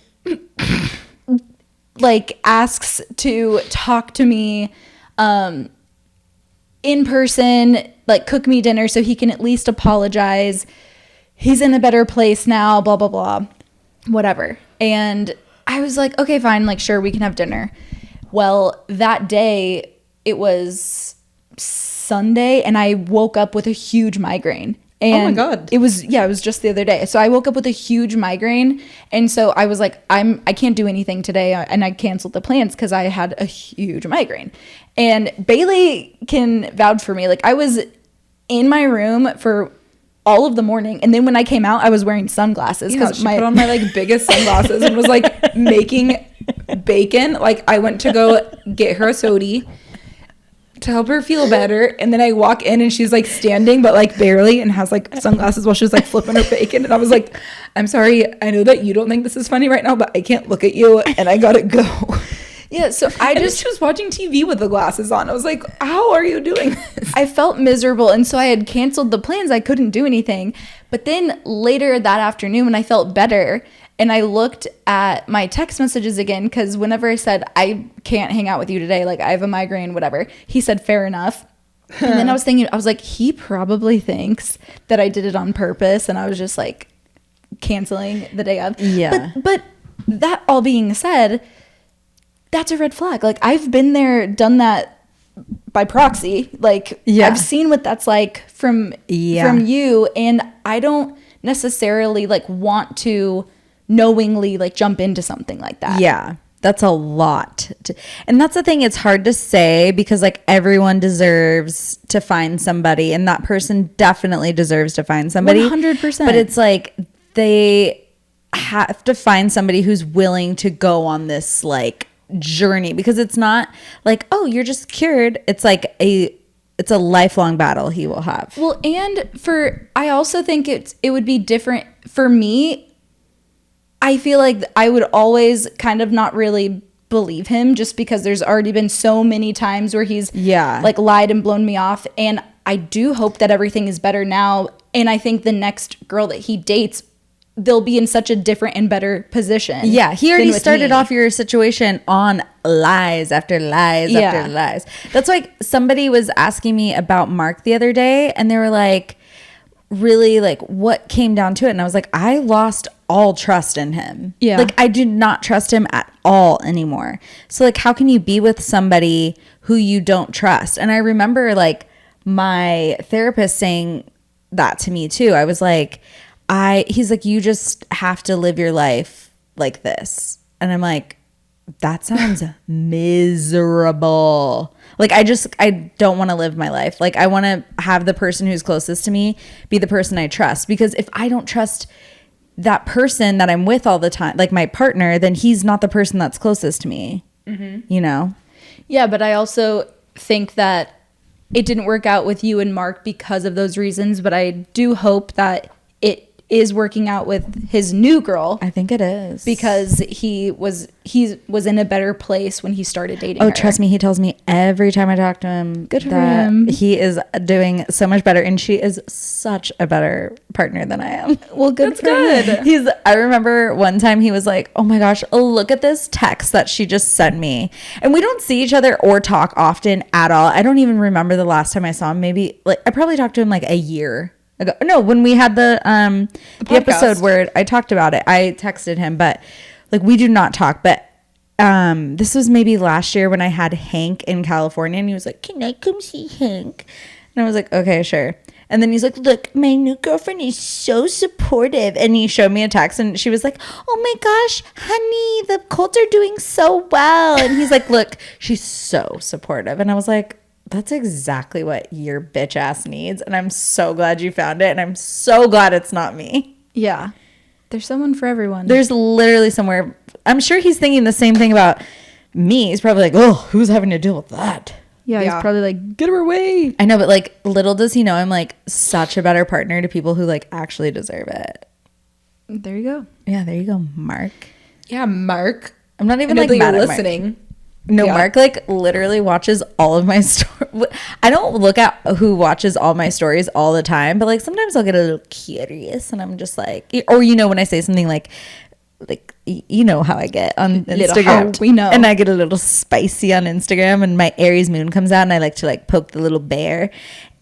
like asks to talk to me in person, like cook me dinner so he can at least apologize. He's in a better place now, blah, blah, blah, whatever. And I was like, okay, fine. Like, sure, we can have dinner. Well, that day it was Sunday, and I woke up with a huge migraine. And oh my God. It was just the other day. So I woke up with a huge migraine. And so I was like, I can't do anything today. And I canceled the plans because I had a huge migraine. And Bailey can vouch for me. Like, I was in my room for all of the morning. And then when I came out, I was wearing sunglasses because I put on my like biggest sunglasses and was like making bacon. Like, I went to go get her a soda to help her feel better, and then I walk in and she's like standing but like barely and has like sunglasses while she's like flipping her bacon, and I was like, I'm sorry, I know that you don't think this is funny right now, but I can't look at you and I gotta go. Yeah, so She was watching TV with the glasses on. I was like, how are you doing this? I felt miserable, and so I had canceled the plans. I couldn't do anything. But then later that afternoon when I felt better and I looked at my text messages again, because whenever I said, I can't hang out with you today, like I have a migraine, whatever, he said, fair enough. And then I was thinking, I was like, he probably thinks that I did it on purpose, and I was just like canceling the day of. Yeah. But that all being said, that's a red flag. Like, I've been there, done that by proxy. Like, yeah. I've seen what that's like from you, and I don't necessarily like want to knowingly like jump into something like that. Yeah, that's a lot and that's the thing, it's hard to say because like everyone deserves to find somebody, and that person definitely deserves to find somebody 100%. but it's like they have to find somebody who's willing to go on this like journey, because it's not like, oh, you're just cured. It's like it's a lifelong battle he will have. Well, and I also think it would be different for me. I feel like I would always kind of not really believe him, just because there's already been so many times where he's like lied and blown me off. And I do hope that everything is better now. And I think the next girl that he dates, they'll be in such a different and better position. Yeah, he already started off your situation on lies after lies after lies. That's like somebody was asking me about Mark the other day, and they were like, really, like, what came down to it? And I was like, I lost all trust in him. Yeah. Like, I do not trust him at all anymore. So, like, how can you be with somebody who you don't trust? And I remember, like, my therapist saying that to me, too. I was like, he's like, you just have to live your life like this. And I'm like, that sounds miserable. Like, I don't want to live my life. Like, I want to have the person who's closest to me be the person I trust. Because if I don't trust that person that I'm with all the time, like my partner, then he's not the person that's closest to me, you know? Yeah, but I also think that it didn't work out with you and Mark because of those reasons. But I do hope that it is working out with his new girl. I think it is, because he was in a better place when he started dating her. Trust me, he tells me every time I talk to him good for him, he is doing so much better, and she is such a better partner than I am. Well, good for him. I remember one time he was like, oh my gosh, look at this text that she just sent me. And we don't see each other or talk often at all. I don't even remember the last time I saw him. Maybe like I probably talked to him like a year ago. No, when we had the episode where I talked about it, I texted him, but like we do not talk. But this was maybe last year when I had Hank in California, and he was like, can I come see Hank? And I was like, okay, sure. And then he's like, look, my new girlfriend is so supportive. And he showed me a text and she was like, oh my gosh, honey, the Colts are doing so well. And he's like, look, she's so supportive. And I was like, that's exactly what your bitch ass needs. And I'm so glad you found it. And I'm so glad it's not me. Yeah. There's someone for everyone. There's literally somewhere. I'm sure he's thinking the same thing about me. He's probably like, oh, who's having to deal with that? Yeah, he's probably like, get her away. I know, but like little does he know I'm like such a better partner to people who like actually deserve it. There you go. Yeah, there you go, Mark. Yeah, Mark. I'm not even I know like that mad you're at Mark. listening. No, Yeah. Mark like literally watches all of my stories. I don't look at who watches all my stories all the time, but like sometimes I'll get a little curious and I'm just like, or you know, when I say something like you know how I get on Instagram. how we know. And I get a little spicy on Instagram and my Aries moon comes out and I like to like poke the little bear.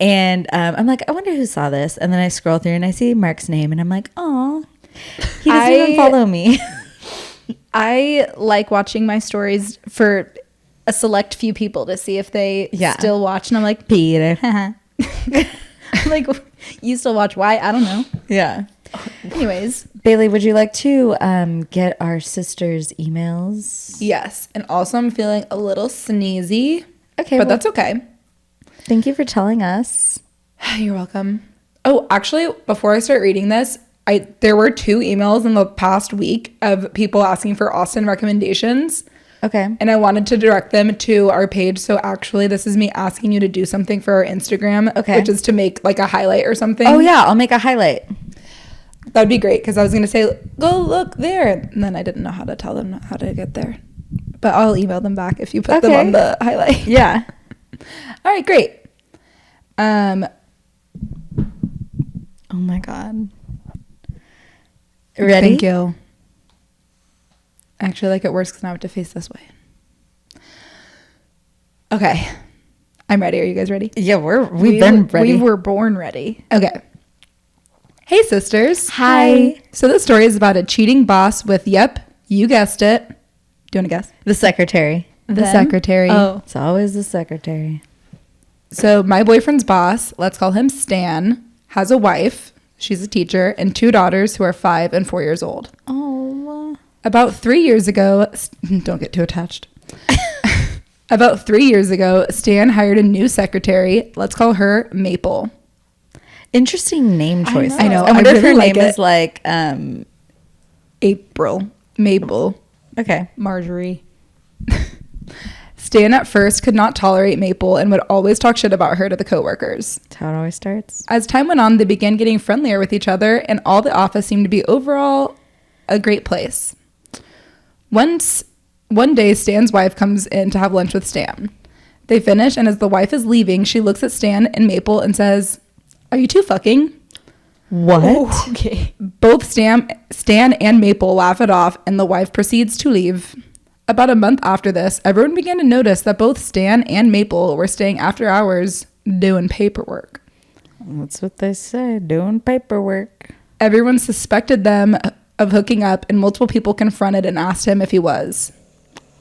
And I'm like, I wonder who saw this. And then I scroll through and I see Mark's name and I'm like, oh, he doesn't even follow me. I like watching my stories for a select few people to see if they still watch. And I'm like, Peter. I'm like, you still watch? Why? I don't know. Yeah. Anyways. Bailey, would you like to get our sisters' emails? Yes. And also I'm feeling a little sneezy. Okay. But that's okay. Thank you for telling us. You're welcome. Oh, actually, before I start reading this, there were 2 emails in the past week of people asking for Austin recommendations. Okay. And I wanted to direct them to our page. So actually, this is me asking you to do something for our Instagram. Okay. Which is to make like a highlight or something. Oh, yeah. I'll make a highlight. That would be great because I was going to say, go look there. And then I didn't know how to tell them how to get there. But I'll email them back if you put them on the highlight. Yeah. All right, great. Oh, my God. Ready? Thank you. I actually like it worse because now I have to face this way. Okay. I'm ready. Are you guys ready? Yeah, we've been ready. We were born ready. Okay. Hey, sisters. Hi. So this story is about a cheating boss with, yep, you guessed it. Do you want to guess? The secretary. The secretary. Oh. It's always the secretary. So my boyfriend's boss, let's call him Stan, has a wife. She's a teacher and 2 daughters who are 5 and 4 years old. Oh. About 3 years ago, don't get too attached. About 3 years ago, Stan hired a new secretary. Let's call her Maple. Interesting name choice. I know. I wonder I if her really like name it. is like, April. Maple. okay. Marjorie. Stan at first could not tolerate Maple and would always talk shit about her to the coworkers. That's how it always starts. As time went on, they began getting friendlier with each other, and all the office seemed to be overall a great place. One day, Stan's wife comes in to have lunch with Stan. They finish, and as the wife is leaving, she looks at Stan and Maple and says, "Are you two fucking?" What? Oh, okay. Both Stan and Maple laugh it off, and the wife proceeds to leave. About a month after this, everyone began to notice that both Stan and Maple were staying after hours doing paperwork. That's what they say, doing paperwork. Everyone suspected them of hooking up, and multiple people confronted and asked him if he was.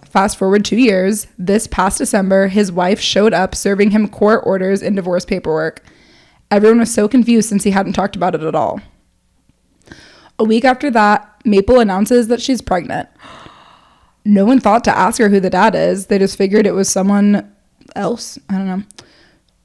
Fast forward 2 years, this past December, his wife showed up serving him court orders and divorce paperwork. Everyone was so confused since he hadn't talked about it at all. A week after that, Maple announces that she's pregnant. No one thought to ask her who the dad is. They just figured it was someone else. I don't know.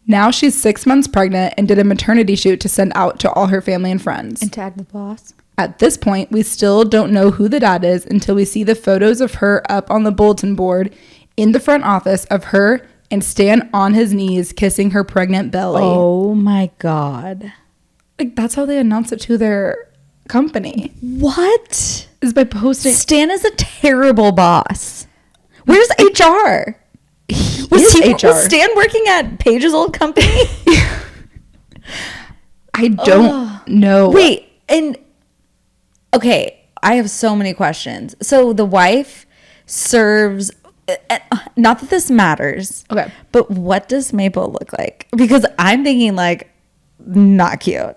Now she's 6 months pregnant and did a maternity shoot to send out to all her family and friends. And tag the boss. At this point, we still don't know who the dad is until we see the photos of her up on the bulletin board in the front office of her and Stan on his knees kissing her pregnant belly. Oh my God. Like, that's how they announce it to their company, What? is by posting. Stan is a terrible boss. Where's HR? Was HR. Was Stan working at Paige's old company? I don't know. Wait, and okay, I have so many questions. So the wife serves, not that this matters. Okay. But what does Maple look like? Because I'm thinking like not cute.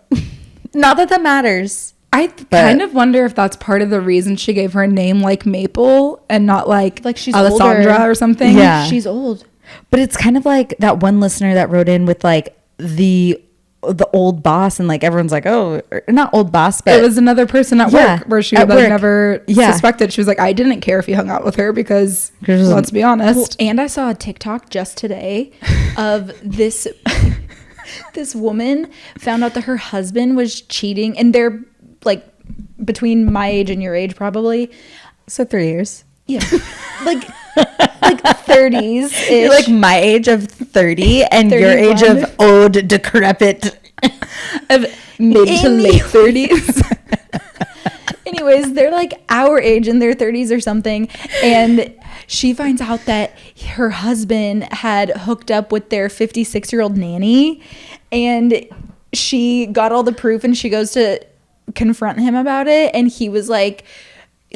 Not that that matters. I kind of wonder if that's part of the reason she gave her a name like Maple and not like she's Alessandra older. or something. Yeah. She's old. But it's kind of like that one listener that wrote in with like the the old boss, and like everyone's like, oh, not old boss, but it was another person at work where she at like work. never suspected. She was like, I didn't care if you hung out with her because let's be honest. And I saw a TikTok just today of this this woman found out that her husband was cheating, and they're like between my age and your age probably. So 3 years. Yeah. like 30s. You're like my age of 30 and 31. Your age of old, decrepit. Of mid to late 30s. Anyways, they're like our age in their 30s or something. And she finds out that her husband had hooked up with their 56-year-old nanny. And she got all the proof and she goes to confront him about it. And he was like,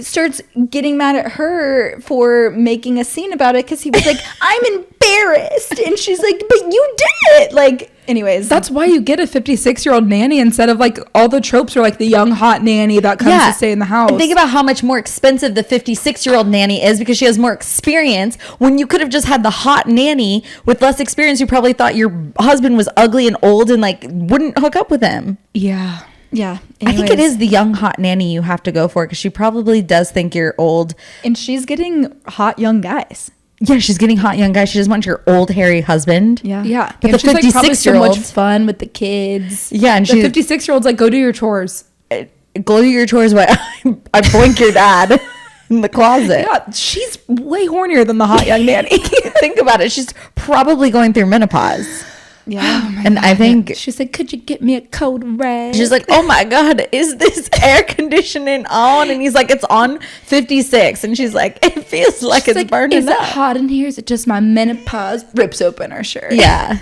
starts getting mad at her for making a scene about it because he was like, I'm embarrassed. And she's like, but you did it. Like, anyways. That's why you get a 56-year-old nanny instead of like all the tropes are like the young hot nanny that comes to stay in the house. And think about how much more expensive the 56-year-old nanny is because she has more experience, when you could have just had the hot nanny with less experience who probably thought your husband was ugly and old and like wouldn't hook up with him. Yeah. Yeah. Anyways. I think it is the young hot nanny you have to go for because she probably does think you're old. And she's getting hot young guys. Yeah, she's getting hot young guys. She doesn't want your old hairy husband. Yeah. Yeah. But and the she's like probably so 56-year-old much fun with the kids. Yeah, and the 56-year-old's like, go do your chores. Go do your chores while I boink your dad in the closet. Yeah, she's way hornier than the hot young nanny. Think about it. She's probably going through menopause. Yeah. Oh and God. I think she's like, could you get me a cold rag? She's like, oh my God, is this air conditioning on? And he's like, it's on 56. And she's like, it feels like she's it's like, burning is up. Is it hot in here? Is it just my menopause? Rips open her shirt. Yeah.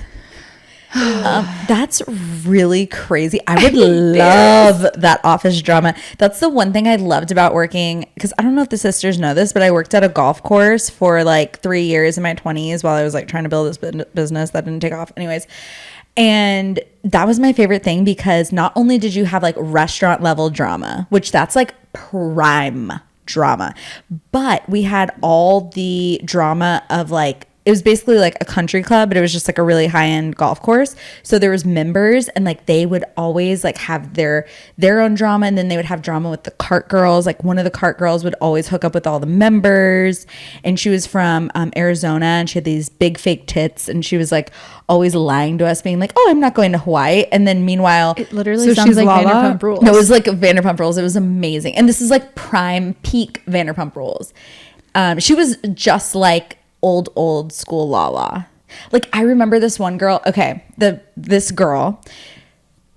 That's really crazy. I would love that office drama. That's the one thing I loved about working, because I don't know if the sisters know this, but I worked at a golf course for like 3 years in my 20s while I was like trying to build this business that didn't take off. Anyways, and that was my favorite thing because not only did you have like restaurant level drama, which that's like prime drama, but we had all the drama of like, it was basically like a country club, but it was just like a really high-end golf course. So there was members, and like they would always like have their own drama, and then they would have drama with the cart girls. Like one of the cart girls would always hook up with all the members, and she was from Arizona, and she had these big fake tits, and she was like always lying to us, being like, "Oh, I'm not going to Hawaii," and then meanwhile, it literally sounds like Lala? Vanderpump Rules. No, it was like Vanderpump Rules. It was amazing, and this is like prime peak Vanderpump Rules. She was just like old school Lala. Like I remember this one girl. Okay, this girl,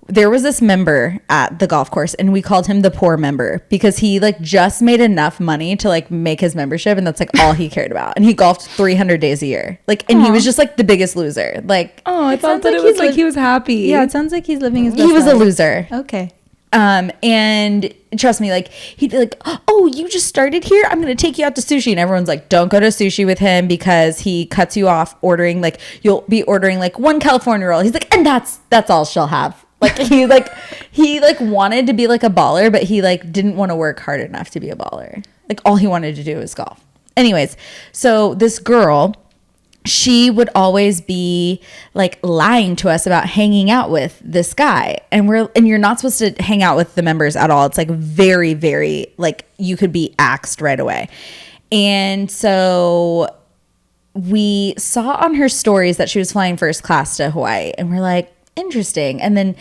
there was this member at the golf course, and we called him the poor member because he like just made enough money to like make his membership, and that's like all he cared about. And he golfed 300 days a year. Like, and he was just like the biggest loser. Like, oh, I thought that it was like he was happy. Yeah, it sounds like he's living his best he was life. a loser. Okay. And trust me, like he'd be like, oh, you just started here, I'm gonna take you out to sushi, and everyone's like, don't go to sushi with him because he cuts you off ordering, like you'll be ordering like one California roll. He's like, and that's all she'll have. Like he wanted to be like a baller, but he like didn't want to work hard enough to be a baller. Like all he wanted to do was golf. Anyways, so this girl, she would always be like lying to us about hanging out with this guy, and you're not supposed to hang out with the members at all. It's like very, very, like you could be axed right away. And so we saw on her stories that she was flying first class to Hawaii, and we're like, interesting. And then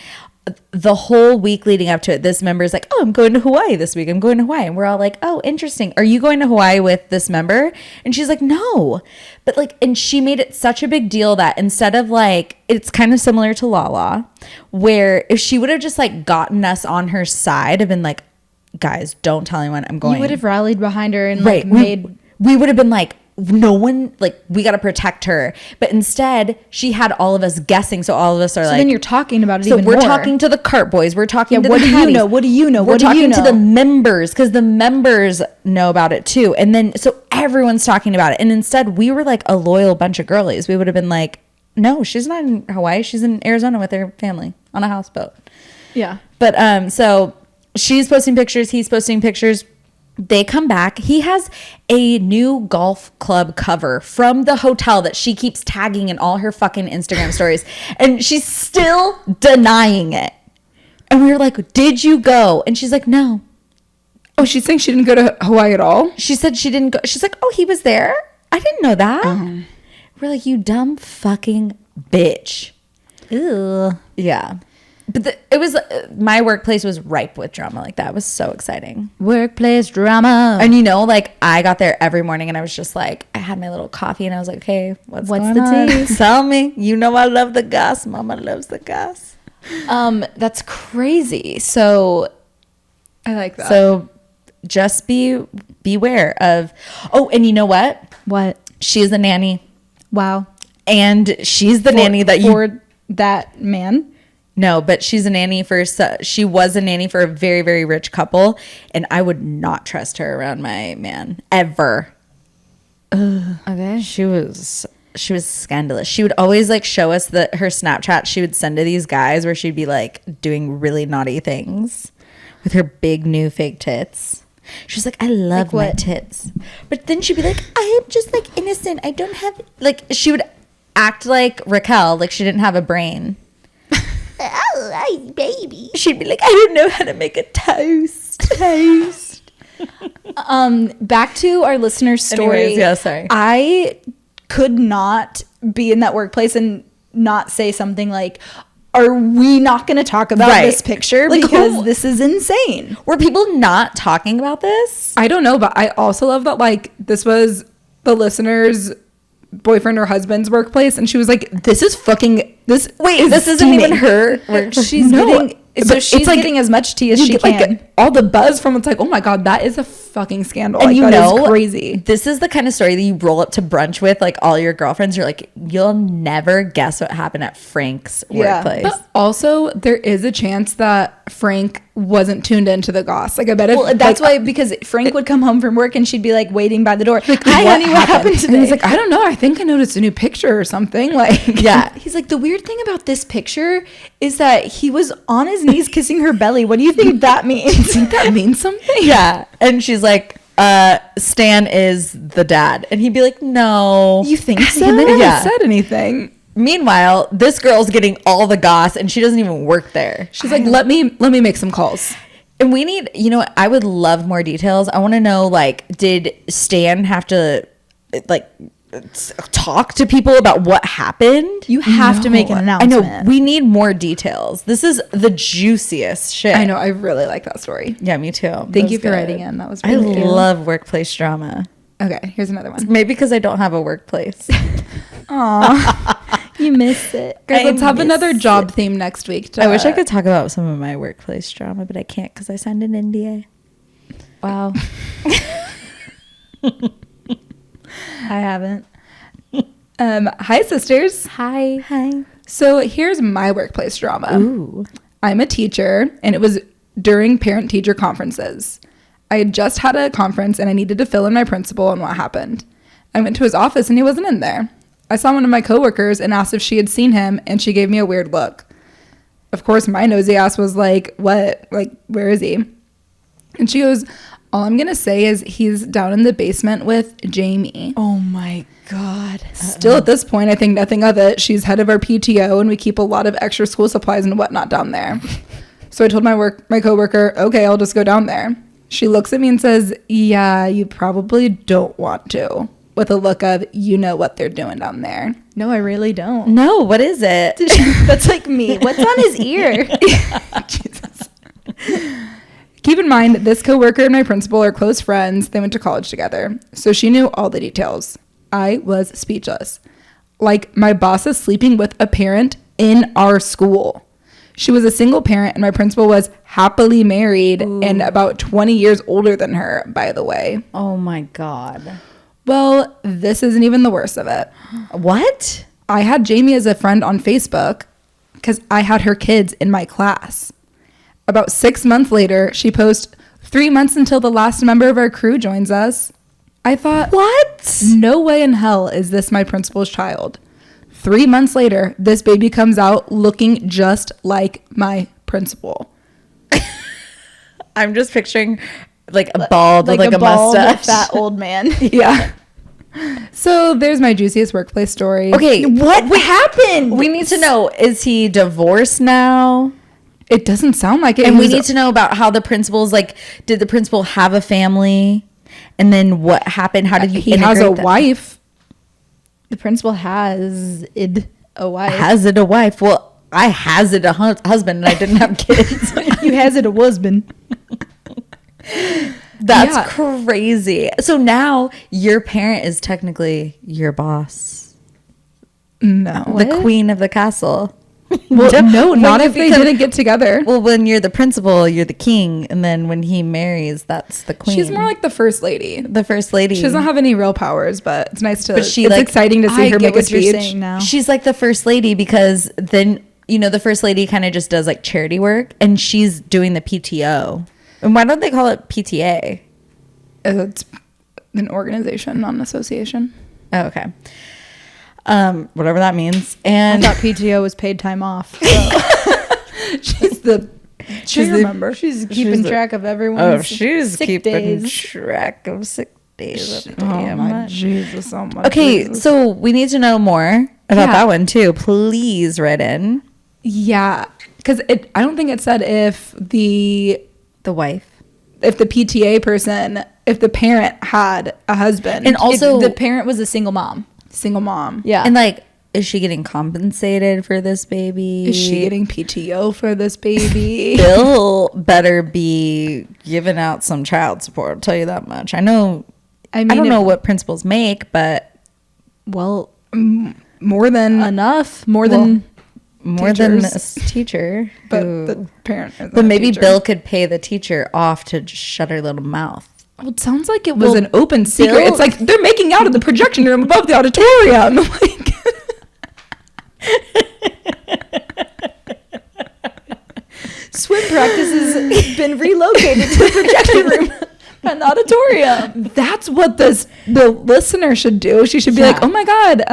the whole week leading up to it, this member is like, oh, I'm going to Hawaii this week. I'm going to Hawaii. And we're all like, oh, interesting. Are you going to Hawaii with this member? And she's like, no. But like, and she made it such a big deal that instead of like, it's kind of similar to Lala, where if she would have just like gotten us on her side and been like, guys, don't tell anyone I'm going. You would have rallied behind her and right. like we would have been like, no one, like we got to protect her. But instead she had all of us guessing. So all of us are like, then you're talking about it so even we're more. talking to the cart boys. We're talking to what the do you caddies. know? What do you know? We're What do you talking know? to the members because the members know about it too. And then, so everyone's talking about it. And instead we were like a loyal bunch of girlies. We would have been like, no, she's not in Hawaii. She's in Arizona with her family on a houseboat. Yeah. But, so she's posting pictures. He's posting pictures. They come back. He has a new golf club cover from the hotel that she keeps tagging in all her fucking Instagram stories. And she's still denying it. And we were like, did you go? And she's like, no. Oh, she's saying she didn't go to Hawaii at all? She said she didn't go. She's like, oh, he was there? I didn't know that. We're like, you dumb fucking bitch. Ew. Yeah. But it was, my workplace was ripe with drama. Like, that was so exciting. Workplace drama. And you know, like, I got there every morning and I was just like, I had my little coffee and I was like, okay, what's going the on? tea? Tell me. You know I love the goss. Mama loves the goss. That's crazy. So I like that. So just beware of, oh, and you know what? what? She is a nanny. Wow. And she's the nanny that you... For that man? No, but she's a nanny she was a nanny for a very, very rich couple. And I would not trust her around my man. Ever. Okay. She was scandalous. She would always like show us her Snapchat she would send to these guys where she'd be like doing really naughty things with her big new fake tits. She's like, I love my tits. But then she'd be like, I am just like innocent. I don't have, like, she would act like Raquel, like she didn't have a brain. Oh, baby. She'd be like, I don't know how to make a toast. Back to our listener's story. Anyways, yeah, sorry. I could not be in that workplace and not say something like, are we not going to talk about this picture? Like, because this is insane. Were people not talking about this? I don't know, but I also love that, like, this was the listener's boyfriend or husband's workplace, and she was like, this is fucking, this isn't even her work. She's getting... So she's like, getting as much tea as you she get, can. like, all the buzz from it's like, oh my god, that is a fucking scandal. And like, you that know, is crazy. This is the kind of story that you roll up to brunch with, like, all your girlfriends. You're like, you'll never guess what happened at Frank's workplace. But also, there is a chance that Frank wasn't tuned into the goss. Like, I bet if... Well, that's why, because Frank would come home from work and she'd be like waiting by the door. Like, hi, what honey, what happened today? And he's like, I don't know. I think I noticed a new picture or something. Like, yeah. He's like, the weird thing about this picture is that he was on his knees kissing her belly. What do you think that means? Do you think that means something? Yeah. And she's like, Stan is the dad. And he'd be like, no. You think so? And they never Yeah. said anything. Meanwhile, this girl's getting all the goss and she doesn't even work there. She's like, let me make some calls. And we need, you know, I would love more details. I want to know, like, did Stan have to, like, talk to people about what happened? You have to make an I announcement. know. We need more details. This is the juiciest shit. I know. I really like that story. Yeah, me too. Thank you for writing in. That was I really cute. love workplace drama. Okay, here's another one. Maybe because I don't have a workplace. Aw, you miss it. Guys, let's have miss another job theme next week. I wish I could talk about some of my workplace drama, but I can't because I signed an NDA. Wow. I haven't. Hi, sisters. Hi. So here's my workplace drama. Ooh. I'm a teacher, and it was during parent-teacher conferences. I had just had a conference, and I needed to fill in my principal on what happened. I went to his office, and he wasn't in there. I saw one of my coworkers and asked if she had seen him, and she gave me a weird look. Of course, my nosy ass was like, what? Like, where is he? And she goes, all I'm going to say is he's down in the basement with Jamie. Oh my God. Still at this point, I think nothing of it. She's head of our PTO, and we keep a lot of extra school supplies and whatnot down there. So I told my coworker, okay, I'll just go down there. She looks at me and says, yeah, you probably don't want to, with a look of, you know what they're doing down there. No, I really don't. No, what is it? That's like me. What's on his ear? Jesus. Keep in mind, this coworker and my principal are close friends. They went to college together. So she knew all the details. I was speechless. Like, my boss is sleeping with a parent in our school. She was a single parent, and my principal was happily married and about 20 years older than her, by the way. Oh my God. Well, this isn't even the worst of it. What? I had Jamie as a friend on Facebook because I had her kids in my class. About 6 months later, she posts, 3 months until the last member of our crew joins us. I thought, What? no way in hell is this my principal's child. 3 months later, this baby comes out looking just like my principal. I'm just picturing like a bald with like a bald, mustache. fat old man. Yeah. So there's my juiciest workplace story. Okay, What happened? we need to know, is he divorced now? It doesn't sound like it. And we He was- need to know about how the principal's like, did the principal have a family? And then what happened? How did you he has a integrate that? wife. The principal has a wife. Has it a wife? Well, I has it a husband and I didn't have kids. You has it a husband. That's Yeah. crazy. So now your parent is technically your boss. No. The queen of the castle. Well, no, When not you if they become- didn't get together. Well, when you're the principal, you're the king. And then when he marries, that's the queen. She's more like the first lady. the first lady. She doesn't have any real powers, but it's nice to. But she, it's like, exciting to see I her get make a what you're speech. saying now. She's like the first lady because then, you know, the first lady kind of just does like charity work and she's doing the PTO. And why don't they call it PTA? It's an organization, not an association. Oh, okay. Whatever that means. I And thought PTO was paid time off. So. She's the. She's She's the- She's keeping the- track of everyone's she's sick keeping days. track of sick days. Oh my Jesus! Oh my. Okay, Jesus. so we need to know more about Yeah. that one too. Please write in. Yeah, because I don't think it said if the wife. PTA person, if the parent had a husband And also, If the parent was a single mom. single mom. Yeah. and like, is she getting compensated for this baby? Is she getting PTO for this baby? Bill better be giving out some child support. I'll tell you that much. I know. I don't know what principals make, but Well, More than enough. More than more than teachers. this teacher. but who- the parent. isn't but a maybe teacher. Bill could pay the teacher off to just shut her little mouth. Well, it sounds like it was Well, an open secret. Bill- It's like they're making out in the projection room above the auditorium. Like, swim practice has been relocated to the projection room and the auditorium. that's what the listener should do. She should be Yeah. like, "Oh my God,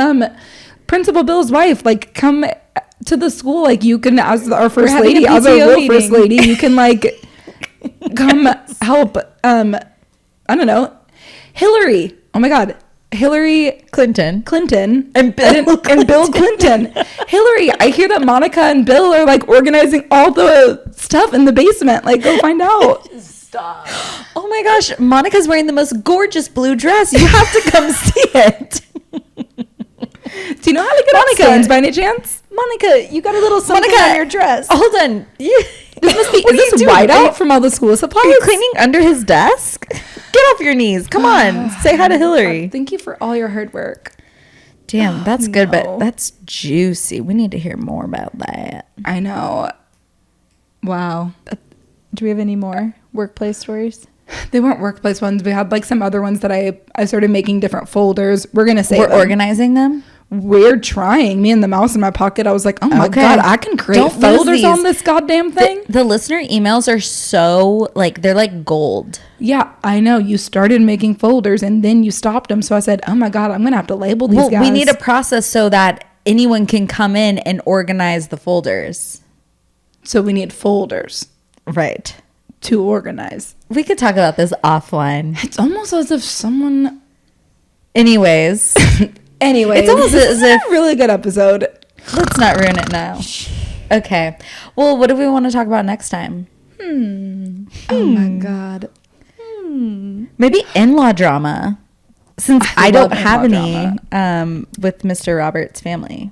Principal Bill's wife, like, come to the school. Like, you can, as our first having lady, a as our PTO real first meeting." lady, you can like come help. I don't know, Hillary. Oh my God, Hillary Clinton. and Bill Clinton. Hillary, I hear that Monica and Bill are like organizing all the stuff in the basement. Like, go find out. Oh my gosh, Monica's wearing the most gorgeous blue dress. You have to come see it. Do you know how to get Monica. on stains by any chance? Monica, you got a little something Monica, on your dress. Hold on. This must be. What Is are you this doing? whiteout from all the school supplies? Are you cleaning under his desk? Get off your knees. Come on. Say hi to Hillary. Thank you for all your hard work. Damn, that's good, but no. that's juicy. We need to hear more about that. I know. Wow. Do we have any more workplace stories? They weren't workplace ones. We had like some other ones that I started making different folders. We're gonna say We're organizing them. We're trying. Me and the mouse in my pocket. I was like, oh my Okay. God, I can create Don't lose folders these. on this goddamn thing. The listener emails are so like they're like gold. Yeah, I know. You started making folders and then you stopped them. So I said, oh my God, I'm gonna have to label these Well, guys. we need a process so that anyone can come in and organize the folders. So we need folders Right. to organize. We could talk about this offline. It's almost as if someone. Anyways, Anyway, It's almost this as is if- a really good episode. let's not ruin it now. Okay. Well, what do we want to talk about next time? Oh my God. Maybe in-law drama. Since I love don't have in-law any with Mr. Robert's family.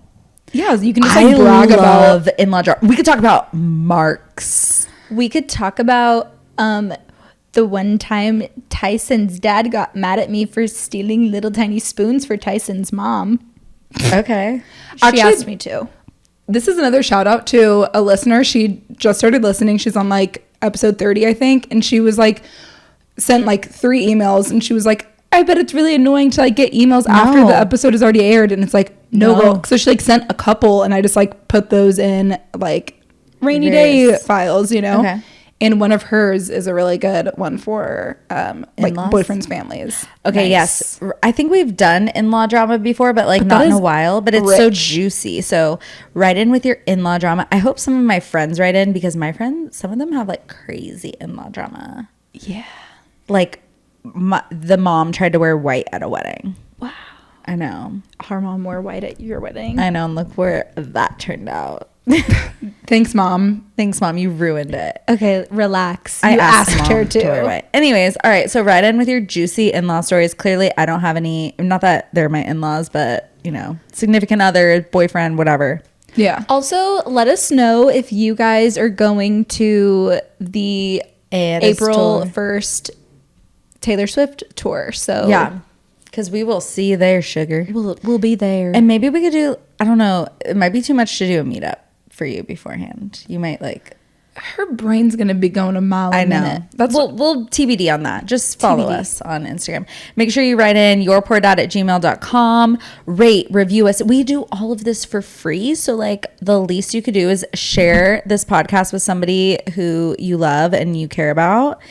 Yeah, you can just I like brag love about. in-law drama. We could talk about marks. We could talk about the one time Tyson's dad got mad at me for stealing little tiny spoons for Tyson's mom. Okay. She Actually- asked me to. This is another shout out to a listener. She just started listening. She's on like episode 30, I think. And she was like, sent like 3 emails. And she was like, I bet it's really annoying to like get emails after No. the episode is already aired. And it's like, no, No. girl. So she like sent a couple and I just like put those in like rainy day Various. files, you know? Okay. And one of hers is a really good one for like In-laws? boyfriends' families. Okay, Nice. yes. I think we've done in-law drama before, but like But not that in a is while. But it's so rich. juicy. So write in with your in-law drama. I hope some of my friends write in because my friends, some of them have like crazy in-law drama. Yeah. like the mom tried to wear white at a wedding. Wow. I know. Our mom wore white at your wedding. I know, and look where that turned out. Thanks, Mom. Thanks, Mom. You ruined it. Okay, relax. I You asked asked Mom her to wear to. white. Anyways, all right. So write in with your juicy in-law stories. Clearly, I don't have any. Not that they're my in-laws, but you know, significant other, boyfriend, whatever. Yeah. Also, let us know if you guys are going to the April 1st Taylor Swift tour. So Yeah, because we will see you there, sugar. we'll be there. And maybe we could do. I don't know. It might be too much to do a meetup for you beforehand. You might like. Her brain's gonna be going a mile I a know. minute. That's We'll TBD on that. Just follow TBD. us on Instagram. Make sure you write in yourpoordad@gmail.com. Rate, review us. We do all of this for free. So like the least you could do is share this podcast with somebody who you love and you care about.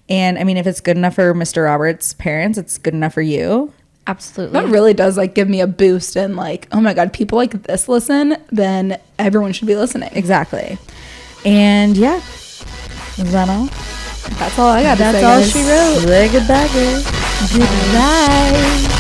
And I mean, if it's good enough for Mr. Roberts' parents, it's good enough for you. Absolutely. that really does like give me a boost and like, oh my God, people like this listen, then everyone should be listening. Exactly. And yeah. Is that all? That's all I got to say. That's all guys. she wrote. Say goodbye, girl. Goodbye.